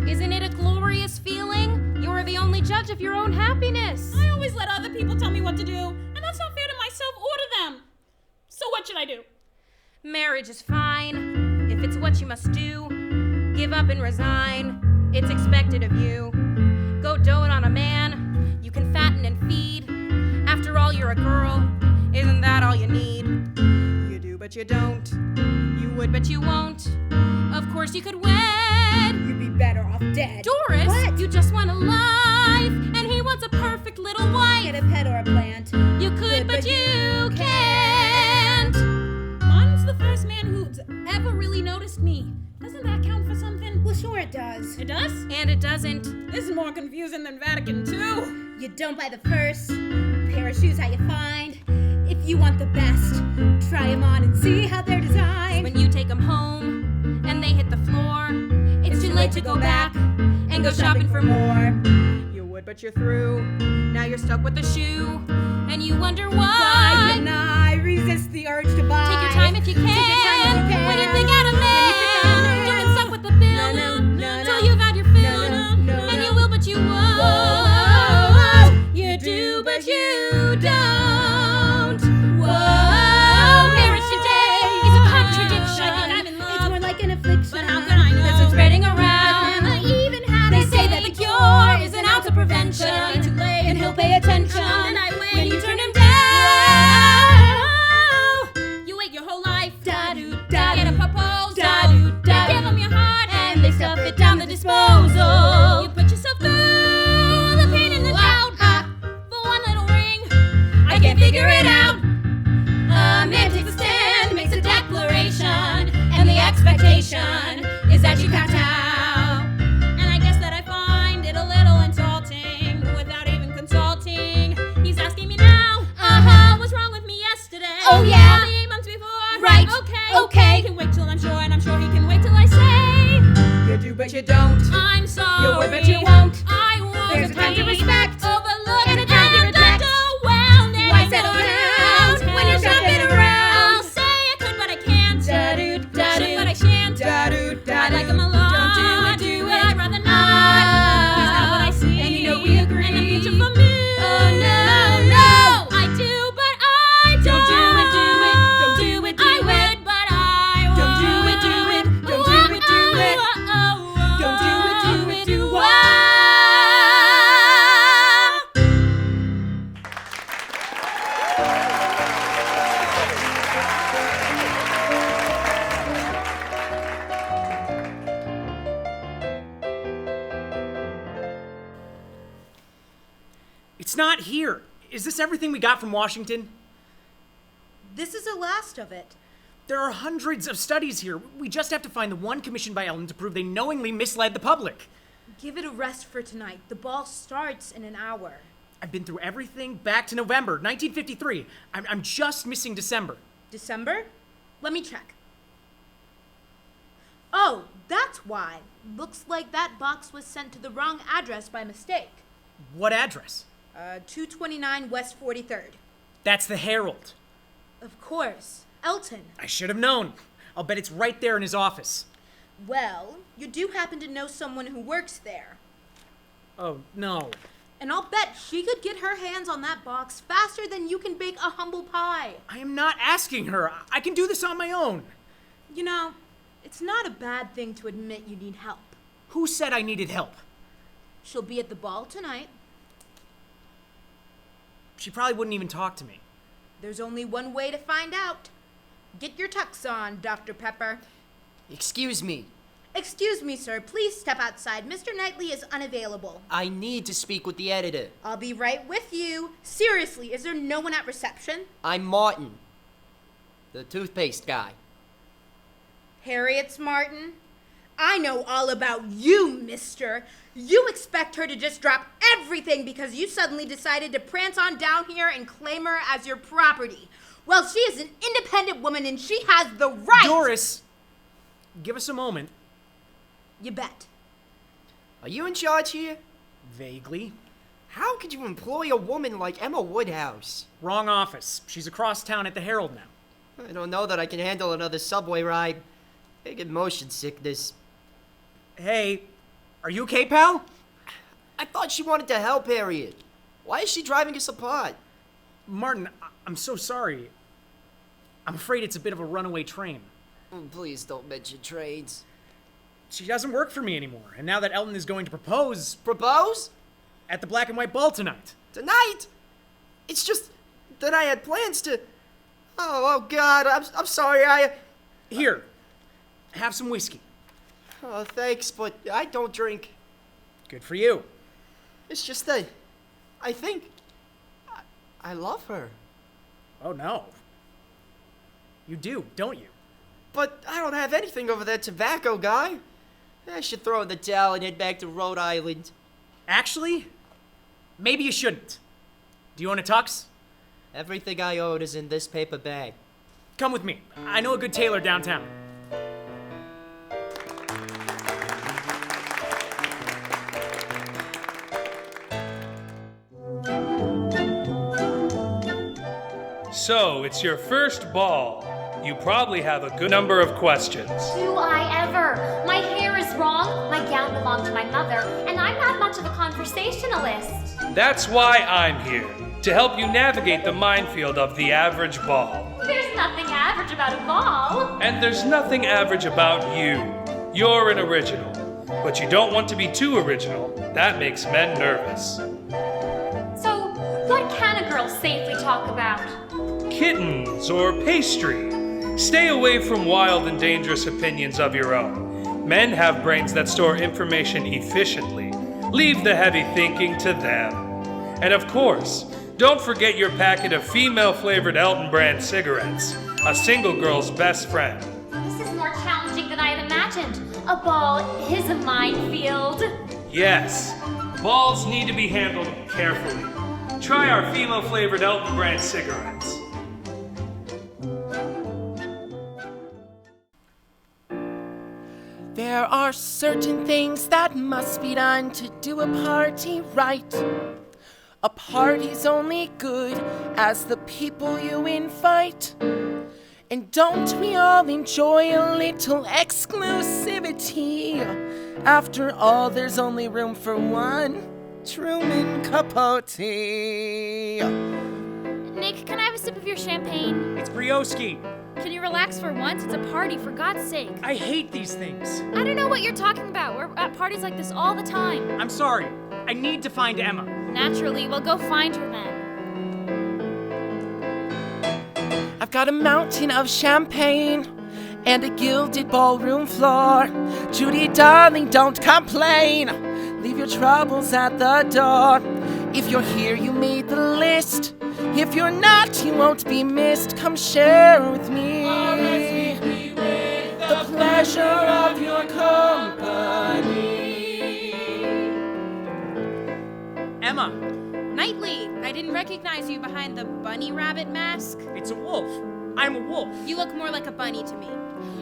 Isn't it a glorious feeling? You're the only judge of your own happiness. I always let other people tell me what to do, and that's not fair to myself or to them. So what should I do? Marriage is fine. If it's what you must do, give up and resign. It's expected of you. Go dote on a man you can fatten and feed. After all, you're a girl. Isn't that all you need? You do, but you don't. You would, but you won't. Of course you could wed. You'd be better off dead. Doris, what? You just want a life, and he wants a perfect little wife. Get a pet or a plant. You could, but you can't. Mon's the first man who's ever really noticed me. Doesn't that count for something? Well, sure it does. It does? And it doesn't. This is more confusing than Vatican II. You don't buy the first pair of shoes how you find. If you want the best, try them on and see how they're designed. When you take them home and they hit the floor, it's too late to go back and go shopping for more. You would, but you're through. Now you're stuck with the shoe, and you wonder why. Why can I resist the urge to buy? Take your time if you can. When you think out a man, don't get stuck with the bill. Till you've had your fill, and you will, but you won't. You do, but you don't. Whoa, marriage today is a contradiction. It's more like an affliction. But how can I know? That's what's spreading around. I even had They say that the cure is an ounce of prevention. But it'll be too late and he'll pay attention. And I win. When you turn him down, you wait your whole life. Da-do, Get a proposal. It's not here. Is this everything we got from Washington? This is the last of it. There are hundreds of studies here. We just have to find the one commissioned by Ellen to prove they knowingly misled the public. Give it a rest for tonight. The ball starts in an hour. I've been through everything back to November 1953. I'm just missing December. December? Let me check. Oh, that's why. Looks like that box was sent to the wrong address by mistake. What address? 229 West 43rd. That's the Herald. Of course. Elton. I should have known. I'll bet it's right there in his office. Well, you do happen to know someone who works there. Oh, no. And I'll bet she could get her hands on that box faster than you can bake a humble pie. I am not asking her. I can do this on my own. You know, it's not a bad thing to admit you need help. Who said I needed help? She'll be at the ball tonight. She probably wouldn't even talk to me. There's only one way to find out. Get your tux on, Dr. Pepper. Excuse me. Excuse me, sir. Please step outside. Mr. Knightley is unavailable. I need to speak with the editor. I'll be right with you. Seriously, is there no one at reception? I'm Martin, the toothpaste guy. Harriet's Martin? I know all about you, mister. You expect her to just drop everything because you suddenly decided to prance on down here and claim her as your property. Well, she is an independent woman and she has the right. Doris, give us a moment. You bet. Are you in charge here? Vaguely. How could you employ a woman like Emma Woodhouse? Wrong office. She's across town at the Herald now. I don't know that I can handle another subway ride. I get motion sickness. Hey, are you okay, pal? I thought she wanted to help Harriet. Why is she driving us apart? Martin, I'm so sorry. I'm afraid it's a bit of a runaway train. Please don't mention trains. She doesn't work for me anymore, and now that Elton is going to propose... Propose? At the Black and White Ball tonight. Tonight? It's just that I had plans to... Oh God, I'm sorry, Here, have some whiskey. Oh, thanks, but I don't drink. Good for you. It's just that I think I love her. Oh, no. You do, don't you? But I don't have anything over that tobacco guy. I should throw in the towel and head back to Rhode Island. Actually, maybe you shouldn't. Do you own a tux? Everything I own is in this paper bag. Come with me. I know a good tailor downtown. So, it's your first ball. You probably have a good number of questions. Do I ever? My hair is wrong, my gown belonged to my mother, and I'm not much of a conversationalist. That's why I'm here, to help you navigate the minefield of the average ball. There's nothing average about a ball. And there's nothing average about you. You're an original, but you don't want to be too original. That makes men nervous. So, what can a girl safely talk about? Kittens or pastry. Stay away from wild and dangerous opinions of your own. Men have brains that store information efficiently. Leave the heavy thinking to them. And of course, don't forget your packet of female-flavored Elton brand cigarettes. A single girl's best friend. This is more challenging than I had imagined. A ball is a minefield. Yes, balls need to be handled carefully. Try our female-flavored Elton brand cigarettes. There are certain things that must be done to do a party right. A party's only good as the people you invite. And don't we all enjoy a little exclusivity? After all, there's only room for one Truman Capote. Nick, can I have a sip of your champagne? It's Brioski. Can you relax for once? It's a party, for God's sake. I hate these things. I don't know what you're talking about. We're at parties like this all the time. I'm sorry. I need to find Emma. Naturally, we'll go find her then. I've got a mountain of champagne and a gilded ballroom floor. Judy, darling, don't complain. Leave your troubles at the door. If you're here, you made the list. If you're not, you won't be missed. Come share with me the pleasure of your company. Emma! Knightley, I didn't recognize you behind the bunny rabbit mask. It's a wolf. I'm a wolf. You look more like a bunny to me.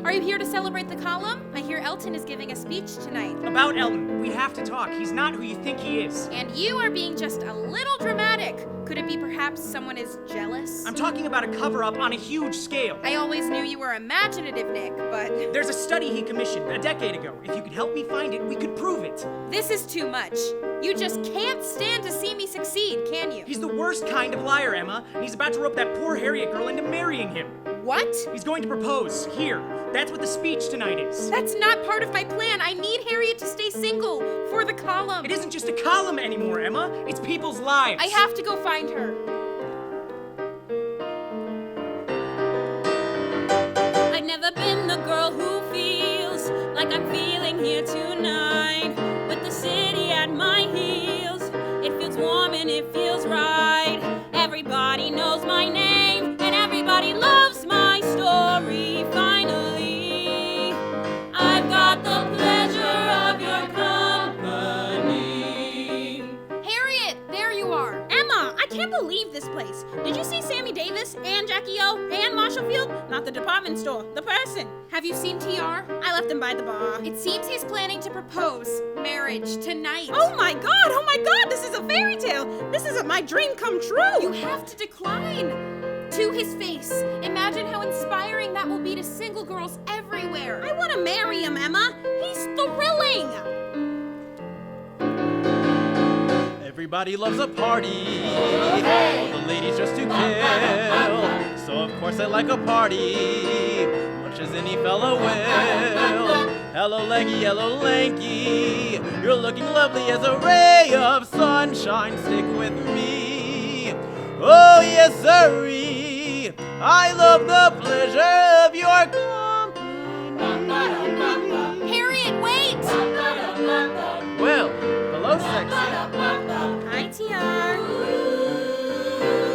Are you here to celebrate the column? I hear Elton is giving a speech tonight. About Elton, we have to talk. He's not who you think he is. And you are being just a little dramatic. Could it be perhaps someone is jealous? I'm talking about a cover-up on a huge scale. I always knew you were imaginative, Nick, but... There's a study he commissioned a decade ago. If you could help me find it, we could prove it. This is too much. You just can't stand to see me succeed, can you? He's the worst kind of liar, Emma. And he's about to rope that poor Harriet girl into marrying him. What? He's going to propose, here. That's what the speech tonight is. That's not part of my plan. I need Harriet to stay single for the column. It isn't just a column anymore, Emma. It's people's lives. I have to go find her. I've never been the girl who feels like I'm feeling here tonight. With the city at my heels, it feels warm and it feels right. Everybody knows my name and everybody loves my story. Finally, I've got the pleasure of your company. Harriet, there you are. Emma, I can't believe this place. Did you see Sammy Davis and Jackie O and Marshall Field? Not the department store, the person. Have you seen TR? I left him by the bar. It seems he's planning to propose marriage tonight. Oh my god, this is a fairy tale. This is my dream come true. You have to decline. To his face. Imagine how inspiring that will be to single girls everywhere. I want to marry him, Emma. He's thrilling. Everybody loves a party. All the ladies just to kill. So of course I like a party, much as any fella will. Hello leggy, hello lanky. You're looking lovely as a ray of sunshine. Stick with me. Oh yes, sirree. I love the pleasure of your company. Harriet, wait! Well, hello, sexy. Hi, TR.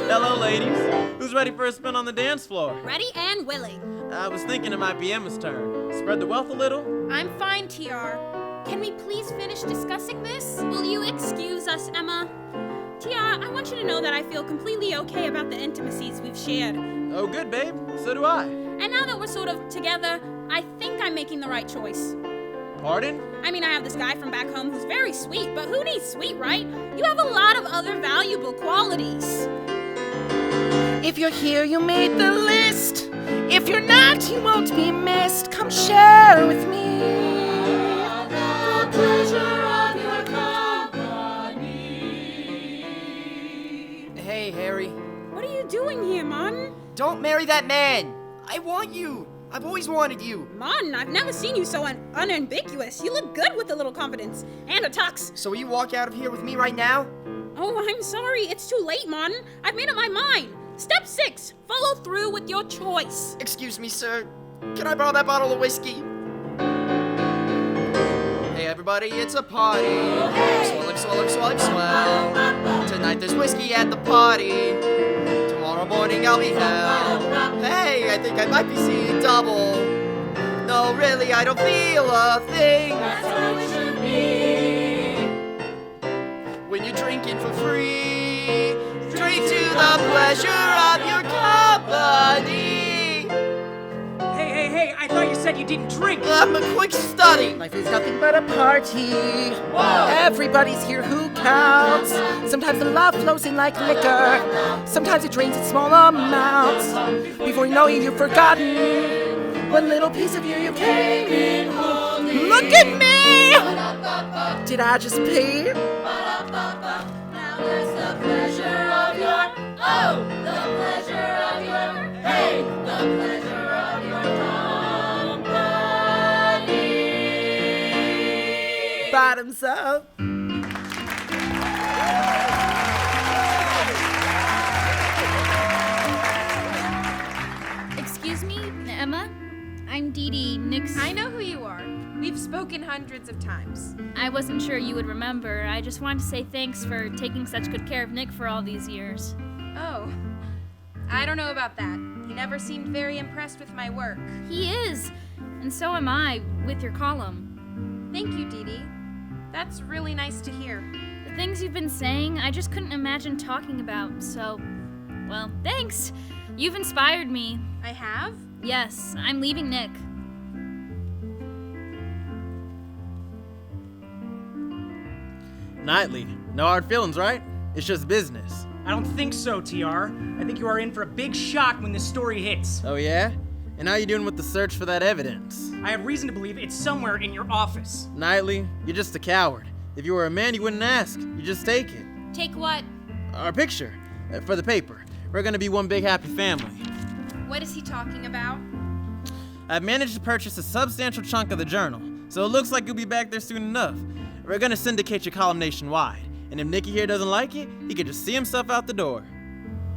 Hello, ladies. Who's ready for a spin on the dance floor? Ready and willing. I was thinking it might be Emma's turn. Spread the wealth a little. I'm fine, TR. Can we please finish discussing this? Will you excuse us, Emma? TR, I want you to know that I feel completely okay about the intimacies we've shared. Oh, good, babe. So do I. And now that we're sort of together, I think I'm making the right choice. Pardon? I mean, I have this guy from back home who's very sweet, but who needs sweet, right? You have a lot of other valuable qualities. If you're here, you made the list. If you're not, you won't be missed. Come share with me the pleasure of your company. Hey, Harry. What are you doing here, Martin? Don't marry that man. I want you. I've always wanted you. Martin, I've never seen you so unambiguous. You look good with a little confidence. And a tux. So will you walk out of here with me right now? Oh, I'm sorry. It's too late, Martin. I've made up my mind. Step 6. Follow through with your choice. Excuse me, sir. Can I borrow that bottle of whiskey? Hey, everybody, it's a party. Swell. Tonight there's whiskey at the party. Tomorrow morning I'll be hell. Hey, I think I might be seeing double. No, really, I don't feel a thing. That's how it should be. When you're drinking for free, drink to the pleasure of your company. Hey, I thought you said you didn't drink. I'm a quick study. Life is nothing but a party. Whoa. Everybody's here who counts. Sometimes the love flows in like liquor. Sometimes it drains in small amounts. Before you know it, you've forgotten one little piece of you came in holding. Look at me! Did I just pee? Now there's the pleasure of your, the pleasure of your, the pleasure of your company. Bottoms up. Excuse me, Emma? I'm Dee Dee, Nick's... I know who you are. We've spoken hundreds of times. I wasn't sure you would remember. I just wanted to say thanks for taking such good care of Nick for all these years. Oh, I don't know about that. He never seemed very impressed with my work. He is, and so am I, with your column. Thank you, Dee Dee. That's really nice to hear. The things you've been saying, I just couldn't imagine talking about, so, well, thanks. You've inspired me. I have? Yes, I'm leaving Nick. Knightley, no hard feelings, right? It's just business. I don't think so, TR. I think you are in for a big shock when this story hits. Oh yeah? And how you doing with the search for that evidence? I have reason to believe it's somewhere in your office. Knightley, you're just a coward. If you were a man, you wouldn't ask. You just take it. Take what? Our picture. For the paper. We're gonna be one big happy family. What is he talking about? I've managed to purchase a substantial chunk of the journal, so it looks like you'll be back there soon enough. We're gonna syndicate your column nationwide, and if Nicky here doesn't like it, he could just see himself out the door.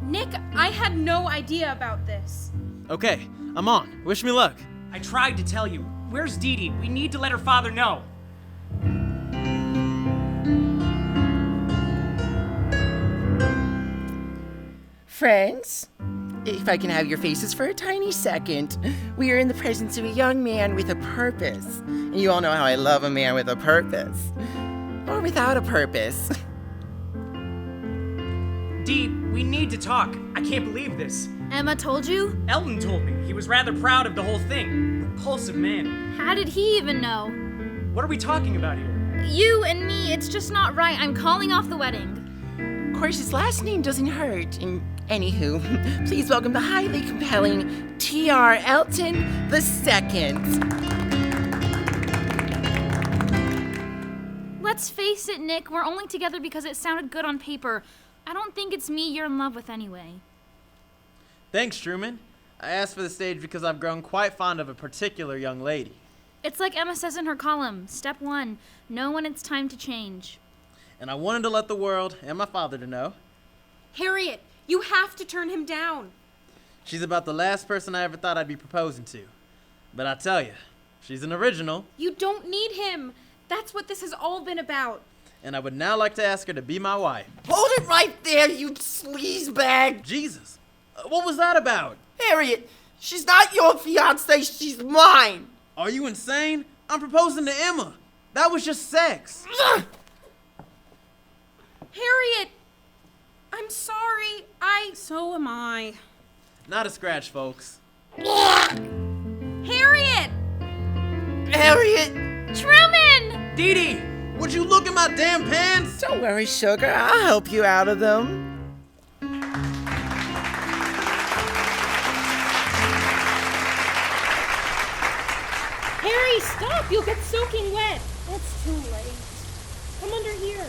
Nick, I had no idea about this. Okay, I'm on. Wish me luck. I tried to tell you. Where's Dee Dee? We need to let her father know. Friends, if I can have your faces for a tiny second, we are in the presence of a young man with a purpose. And you all know how I love a man with a purpose. Or without a purpose. Dee, we need to talk. I can't believe this. Emma told you? Elton told me. He was rather proud of the whole thing. Repulsive man. How did he even know? What are we talking about here? You and me, it's just not right. I'm calling off the wedding. Of course, his last name doesn't hurt. And anywho, please welcome the highly compelling T.R. Elton II. Let's face it, Nick, we're only together because it sounded good on paper. I don't think it's me you're in love with anyway. Thanks, Truman. I asked for the stage because I've grown quite fond of a particular young lady. It's like Emma says in her column, step 1, know when it's time to change. And I wanted to let the world and my father to know. Harriet, you have to turn him down. She's about the last person I ever thought I'd be proposing to. But I tell you, she's an original. You don't need him. That's what this has all been about. And I would now like to ask her to be my wife. Hold it right there, you sleazebag! Jesus, what was that about? Harriet, she's not your fiancée, she's mine! Are you insane? I'm proposing to Emma. That was just sex. Harriet! I'm sorry. So am I. Not a scratch, folks. Harriet! Harriet! Truman! Dee Dee, would you look at my damn pants? Don't worry, sugar. I'll help you out of them. Harry, stop! You'll get soaking wet. It's too late. Come under here.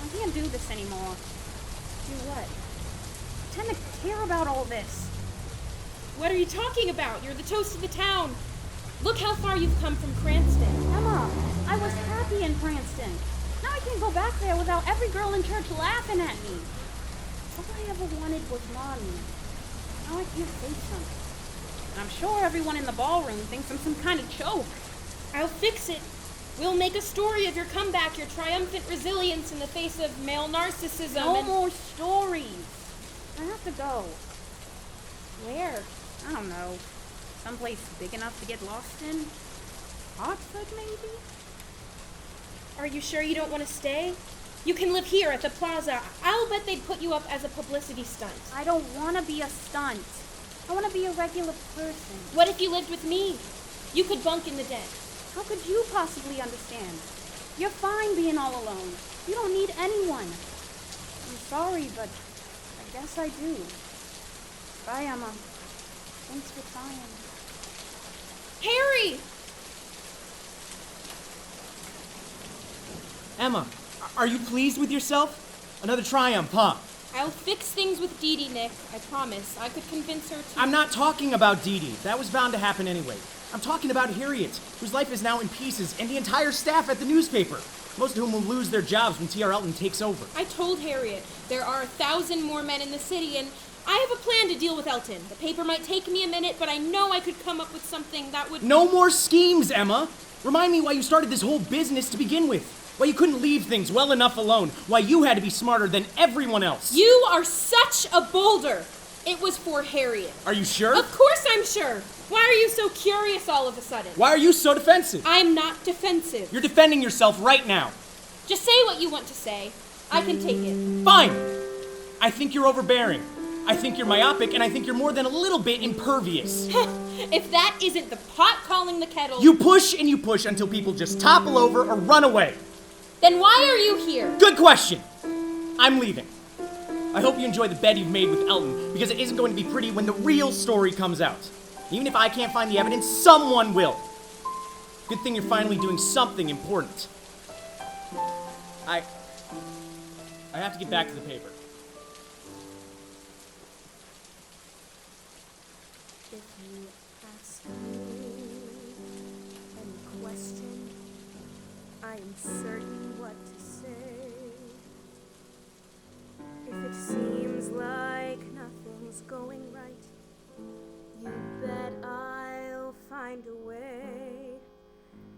I can't do this anymore. Do what? Pretend to care about all this. What are you talking about? You're the toast of the town. Look how far you've come from Cranston. Emma, I was happy in Cranston. Now I can't go back there without every girl in church laughing at me. All I ever wanted was mommy. Now I can't say something. And I'm sure everyone in the ballroom thinks I'm some kind of joke. I'll fix it. We'll make a story of your comeback, your triumphant resilience in the face of male narcissism. No more stories. I have to go. Where? I don't know. Someplace big enough to get lost in? Oxford, maybe? Are you sure you don't want to stay? You can live here at the plaza. I'll bet they'd put you up as a publicity stunt. I don't want to be a stunt. I want to be a regular person. What if you lived with me? You could bunk in the den. How could you possibly understand? You're fine being all alone. You don't need anyone. I'm sorry, but I guess I do. Bye, Emma. Thanks for trying. Harry! Emma, are you pleased with yourself? Another triumph, huh? I'll fix things with Dee Dee, Nick. I promise. I could convince her to... I'm not talking about Dee Dee. That was bound to happen anyway. I'm talking about Harriet, whose life is now in pieces, and the entire staff at the newspaper, most of whom will lose their jobs when T.R. Elton takes over. I told Harriet there are 1,000 more men in the city, and I have a plan to deal with Elton. The paper might take me a minute, but I know I could come up with something that would... No more schemes, Emma! Remind me why you started this whole business to begin with. Why you couldn't leave things well enough alone. Why you had to be smarter than everyone else. You are such a boulder. It was for Harriet. Are you sure? Of course I'm sure. Why are you so curious all of a sudden? Why are you so defensive? I'm not defensive. You're defending yourself right now. Just say what you want to say. I can take it. Fine. I think you're overbearing. I think you're myopic, and I think you're more than a little bit impervious. If that isn't the pot calling the kettle... You push and you push until people just topple over or run away. Then why are you here? Good question. I'm leaving. I hope you enjoy the bed you've made with Elton, because it isn't going to be pretty when the real story comes out. Even if I can't find the evidence, someone will. Good thing you're finally doing something important. I have to get back to the paper. If you ask me any question, I am certain what to say. If it seems like nothing's going right, you bet I'll find a way.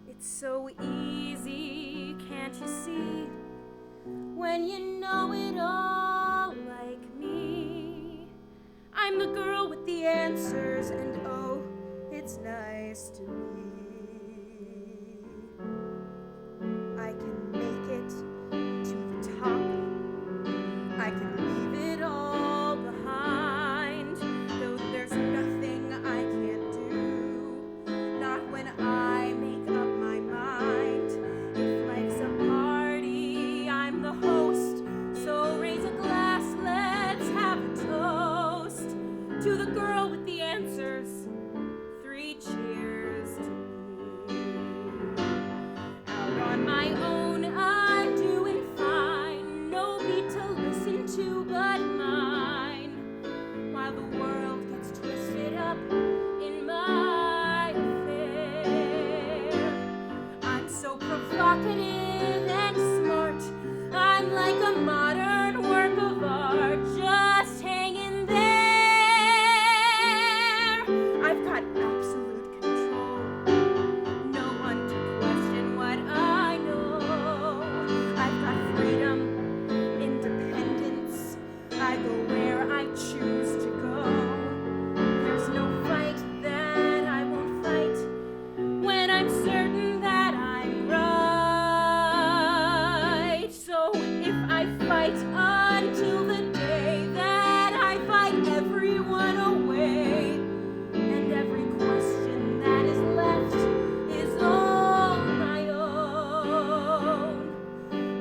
It's so easy, can't you see? When you know it all like me. I'm the girl with the answers, and oh, it's nice to be. I can make it to the top. I can leave it all behind. Though there's nothing I can't do. Not when I make up my mind. If life's a party, I'm the host. So raise a glass, let's have a toast to the girl with the answers. 3 cheers to me. Out on my own, I'm doing fine. No beat to listen to but mine. While the world gets twisted up in my affair. I'm so provocative and smart. I'm like a modern work of art, just hanging there. I've got absolute control. No one to question what I know. I've got freedom, independence. I go where I choose to go. There's no fight that I won't fight when I'm certain that I'm right. So if I fight until the day that I fight everyone away, and every question that is left is all my own.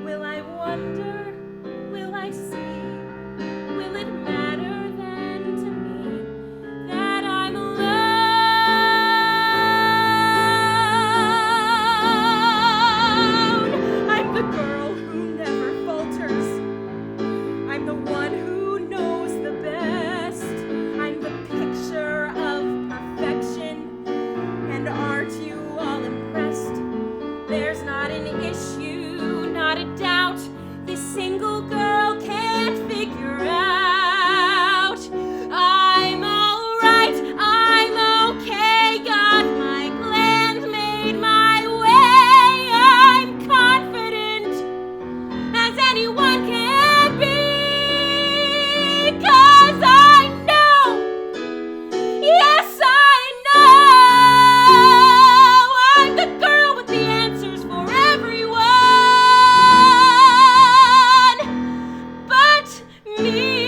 Will I wonder? Will I see? Will it matter then to me that I'm alone? I'm the girl who never falters. I'm the one who knows the best. I'm the picture of perfection. And aren't you all impressed? There's not an issue, not a doubt, this single girl can't figure out. I'm alright, I'm okay, got my plans made my way. I'm confident as anyone can be, 'cause I know, yes I know, I'm the girl with the answers for everyone but me.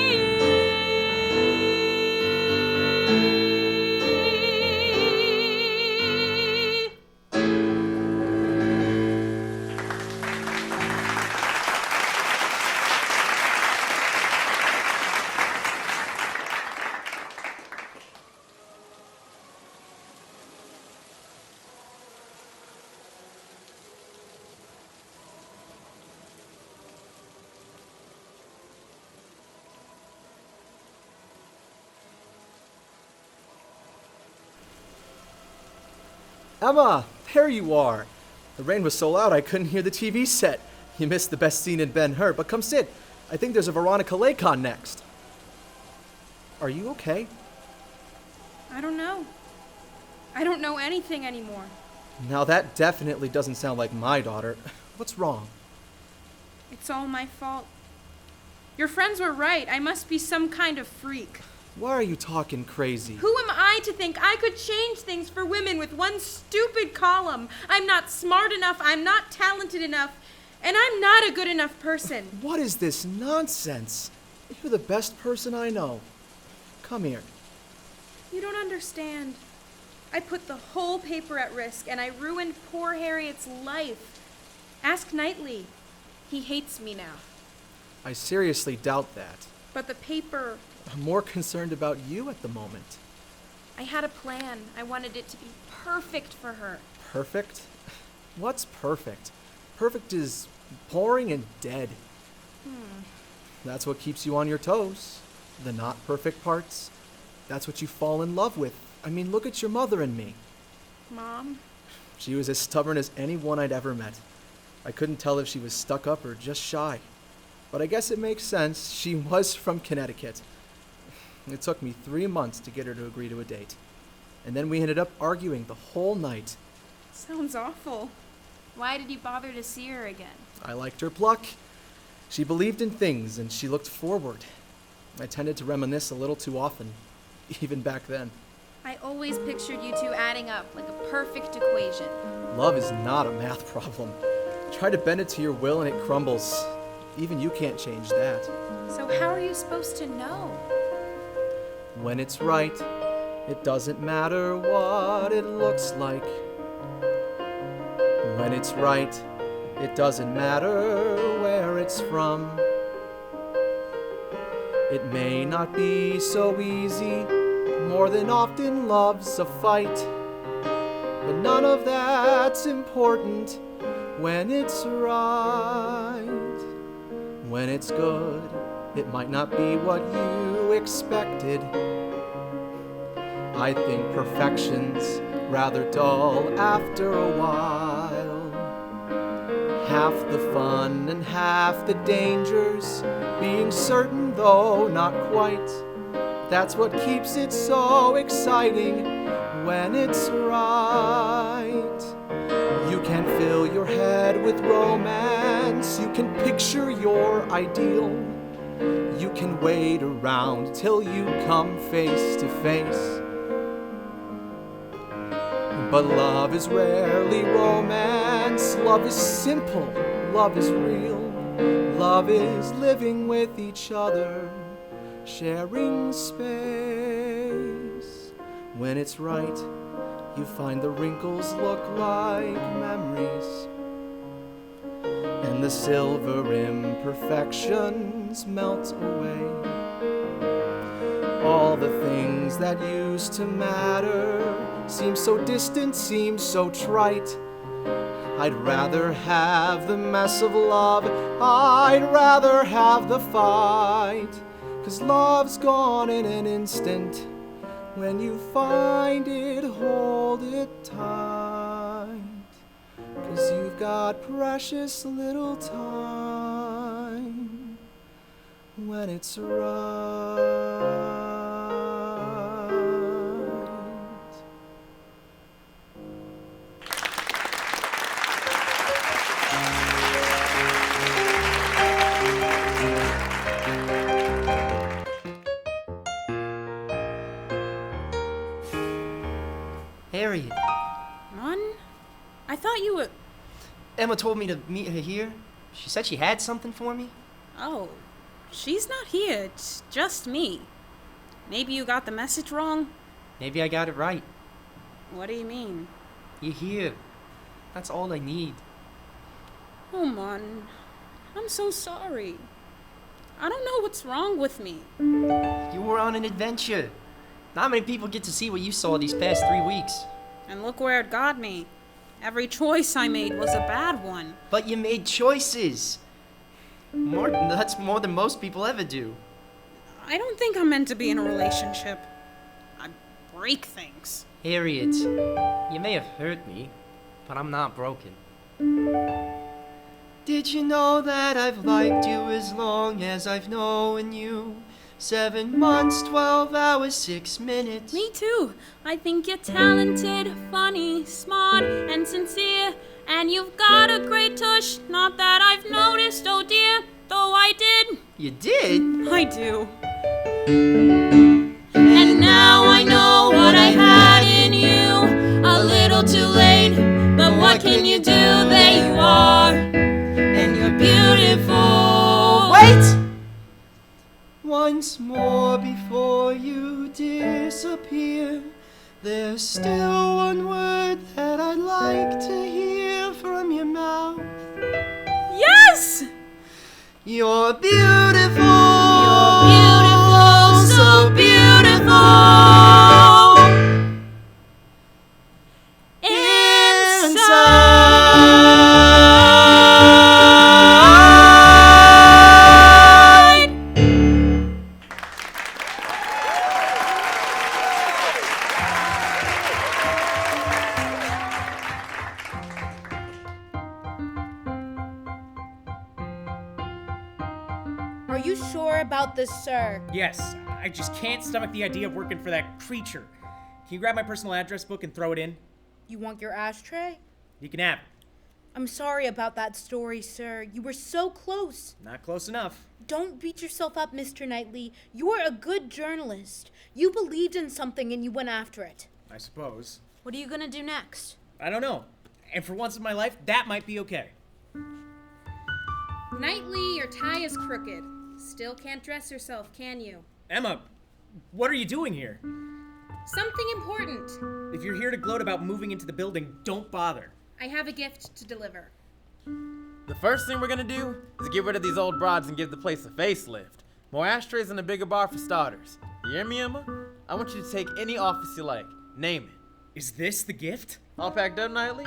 Emma, there you are. The rain was so loud I couldn't hear the TV set. You missed the best scene in Ben-Hur, but come sit. I think there's a Veronica Lacon next. Are you okay? I don't know. I don't know anything anymore. Now that definitely doesn't sound like my daughter. What's wrong? It's all my fault. Your friends were right. I must be some kind of freak. Why are you talking crazy? Who am I to think I could change things for women with one stupid column? I'm not smart enough, I'm not talented enough, and I'm not a good enough person. What is this nonsense? You're the best person I know. Come here. You don't understand. I put the whole paper at risk, and I ruined poor Harriet's life. Ask Knightley. He hates me now. I seriously doubt that. But the paper... I'm more concerned about you at the moment. I had a plan. I wanted it to be perfect for her. Perfect? What's perfect? Perfect is boring and dead. That's what keeps you on your toes. The not perfect parts. That's what you fall in love with. I mean, look at your mother and me. Mom? She was as stubborn as anyone I'd ever met. I couldn't tell if she was stuck up or just shy. But I guess it makes sense. She was from Connecticut. It took me 3 months to get her to agree to a date. And then we ended up arguing the whole night. Sounds awful. Why did you bother to see her again? I liked her pluck. She believed in things and she looked forward. I tended to reminisce a little too often, even back then. I always pictured you two adding up like a perfect equation. Love is not a math problem. Try to bend it to your will and it crumbles. Even you can't change that. So how are you supposed to know? When it's right, it doesn't matter what it looks like. When it's right, it doesn't matter where it's from. It may not be so easy, more than often love's a fight. But none of that's important when it's right. When it's good, it might not be what you expected. I think perfection's rather dull after a while. Half the fun and half the dangers, being certain though not quite. That's what keeps it so exciting when it's right. You can fill your head with romance, you can picture your ideal. You can wait around till you come face to face. But love is rarely romance. Love is simple, love is real. Love is living with each other, sharing space. When it's right, you find the wrinkles look like memories, and the silver imperfections melt away. All the things that used to matter seem so distant, seem so trite. I'd rather have the mess of love, I'd rather have the fight. 'Cause love's gone in an instant. When you find it, hold it tight. 'Cause you've got precious little time when it's right. Harriet. Mon? I thought you were... Emma told me to meet her here. She said she had something for me. Oh, she's not here. It's just me. Maybe you got the message wrong? Maybe I got it right. What do you mean? You're here. That's all I need. Oh, Mon. I'm so sorry. I don't know what's wrong with me. You were on an adventure. Not many people get to see what you saw these past 3 weeks. And look where it got me. Every choice I made was a bad one. But you made choices. That's more than most people ever do. I don't think I'm meant to be in a relationship. I break things. Harriet, you may have hurt me, but I'm not broken. Did you know that I've liked you as long as I've known you? 7 months, 12 hours, 6 minutes. Me too. I think you're talented, funny, smart, and sincere. And you've got a great tush, not that I've noticed, oh dear, though I did. You did? I do. And now I know what I had in you. A little too late, but what can you do? There you are, and you're beautiful. Wait! Once more before you disappear, there's still one word that I'd like to hear from your mouth. Yes! You're beautiful. You're beautiful, so beautiful. Are you sure about this, sir? Yes, I just can't stomach the idea of working for that creature. Can you grab my personal address book and throw it in? You want your ashtray? You can have it. I'm sorry about that story, sir. You were so close. Not close enough. Don't beat yourself up, Mr. Knightley. You are a good journalist. You believed in something and you went after it. I suppose. What are you gonna do next? I don't know. And for once in my life, that might be okay. Knightley, your tie is crooked. Still can't dress yourself, can you? Emma, what are you doing here? Something important. If you're here to gloat about moving into the building, don't bother. I have a gift to deliver. The first thing we're gonna do is get rid of these old broads and give the place a facelift. More ashtrays and a bigger bar for starters. You hear me, Emma? I want you to take any office you like. Name it. Is this the gift? All packed up, Knightley?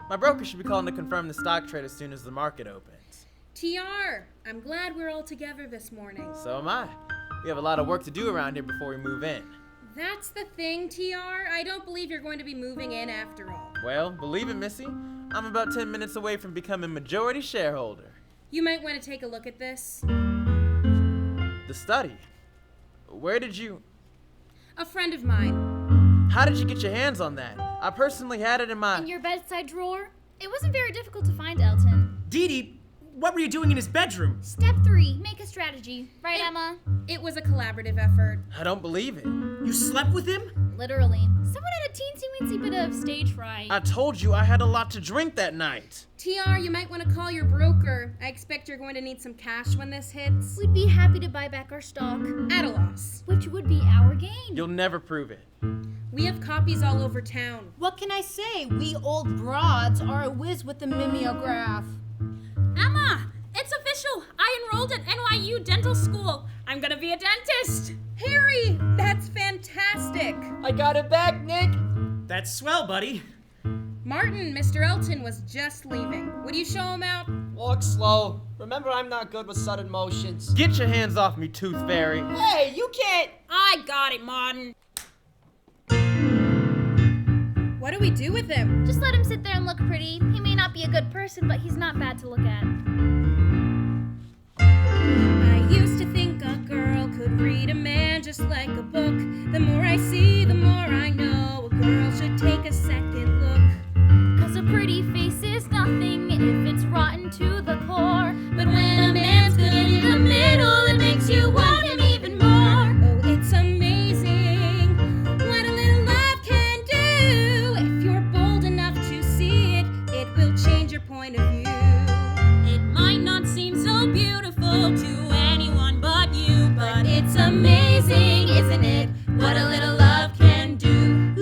My broker should be calling to confirm the stock trade as soon as the market opens. TR, I'm glad we're all together this morning. So am I. We have a lot of work to do around here before we move in. That's the thing, TR. I don't believe you're going to be moving in after all. Well, believe it, Missy. I'm about 10 minutes away from becoming majority shareholder. You might want to take a look at this. The study. Where did you... A friend of mine. How did you get your hands on that? I personally had it in my... In your bedside drawer? It wasn't very difficult to find, Elton. Dee Dee, what were you doing in his bedroom? Step 3, make a strategy. Right, Emma? It was a collaborative effort. I don't believe it. You slept with him? Literally. Someone had a teensy-weensy bit of stage fright. I told you I had a lot to drink that night. TR, you might want to call your broker. I expect you're going to need some cash when this hits. We'd be happy to buy back our stock. At a loss. Which would be our gain. You'll never prove it. We have copies all over town. What can I say? We old broads are a whiz with the mimeograph. Emma! It's official! I enrolled at NYU Dental School. I'm gonna be a dentist. Harry, that's fantastic. I got it back, Nick. That's swell, buddy. Martin, Mr. Elton was just leaving. Would you show him out? Walk slow. Remember, I'm not good with sudden motions. Get your hands off me, Tooth Fairy. Hey, you can't... I got it, Martin. What do we do with him? Just let him sit there and look pretty. He may not be a good person, but he's not bad to look at. I used to think a girl could read a man just like a book. The more I see, the more I know. A girl should take a second look. 'Cause a pretty face is nothing if it's rotten to the core. But when a man's good in the middle, it makes you want him even more. Oh, it's amazing what a little love can do. If you're bold enough to see it, it will change your point of view. It might not seem so beautiful to anyone but you, but it's amazing, isn't it? What a little love can do.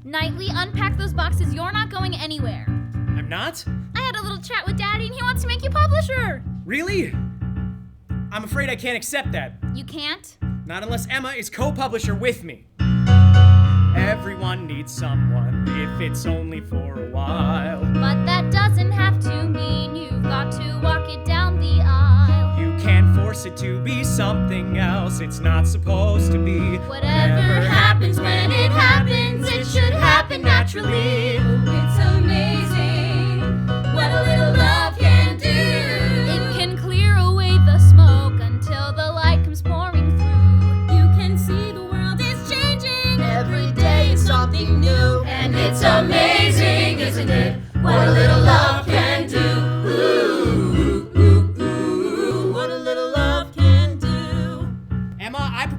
Knightley, unpack those boxes. You're not going anywhere. I'm not? I had a little chat with Daddy and he wants to make you publisher. Really? I'm afraid I can't accept that. You can't? Not unless Emma is co-publisher with me. Everyone needs someone, if it's only for a while. But that doesn't have to mean you've got to walk it down the aisle. You can't force it to be something else it's not supposed to be. Whatever happens when it happens, it should happen naturally. It's amazing what a little love can do. It can clear away the smoke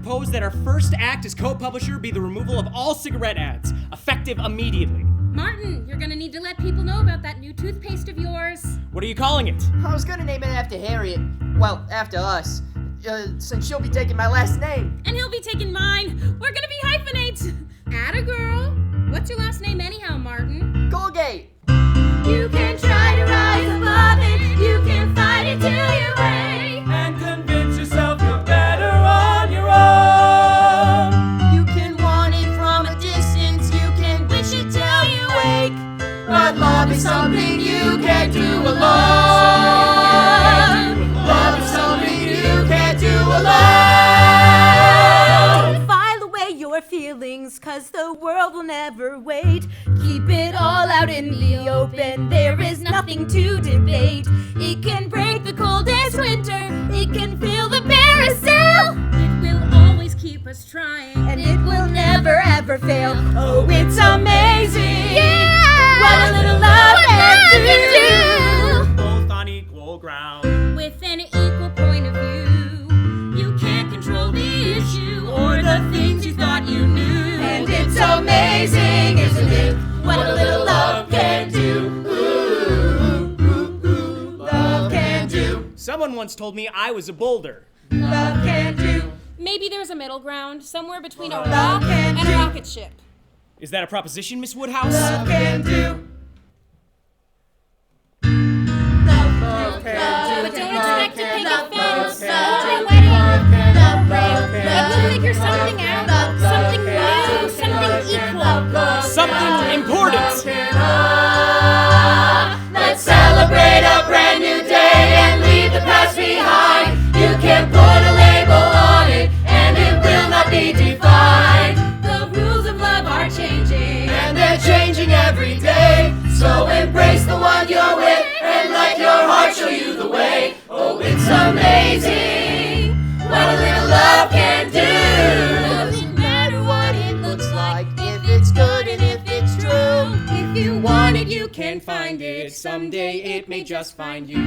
propose that our first act as co-publisher be the removal of all cigarette ads, effective immediately. Martin, you're gonna need to let people know about that new toothpaste of yours. What are you calling it? I was gonna name it after Harriet. Well, after us. Since she'll be taking my last name. And he'll be taking mine. We're gonna be hyphenates. Atta girl. What's your last name anyhow, Martin? Colgate. You can try to rise above it. You can fight it till you break. And convince yourself you're better on your own. You can want it from a distance. You can wish it till you wake. But love is something you can't do alone. Love is something you can't do alone. File away your feelings, 'cause the world will never wait. Keep it all out in the open, there is nothing to debate. It can break the coldest winter, it can fill the barest sail. It will always keep us trying, and it will never ever fail. Oh, it's amazing. Yeah! What a little love can do. Both on equal ground. With an equal point of view. You can't control the issue or the things you thought you knew. And it's amazing, isn't it? What a little love can do. Love can do. Someone once told me I was a boulder. Love can do. Maybe there's a middle ground, somewhere between a Love rock can and a do. rocket ship. Is that a proposition, Miss Woodhouse? Love can do. But don't expect to pick a fence or a wedding. But we'll figure something out. Something new, something equal. Something important. Let's celebrate a brand new day and leave the past behind. You can put a label on it and it will not be defined. The rules of love are changing and they're changing every day. So embrace the one you're with and let your heart show you the way. Oh, it's amazing what a little love can do. Doesn't matter what it looks like, if it's good and if it's true. If you want it, you can find it. Someday it may just find you.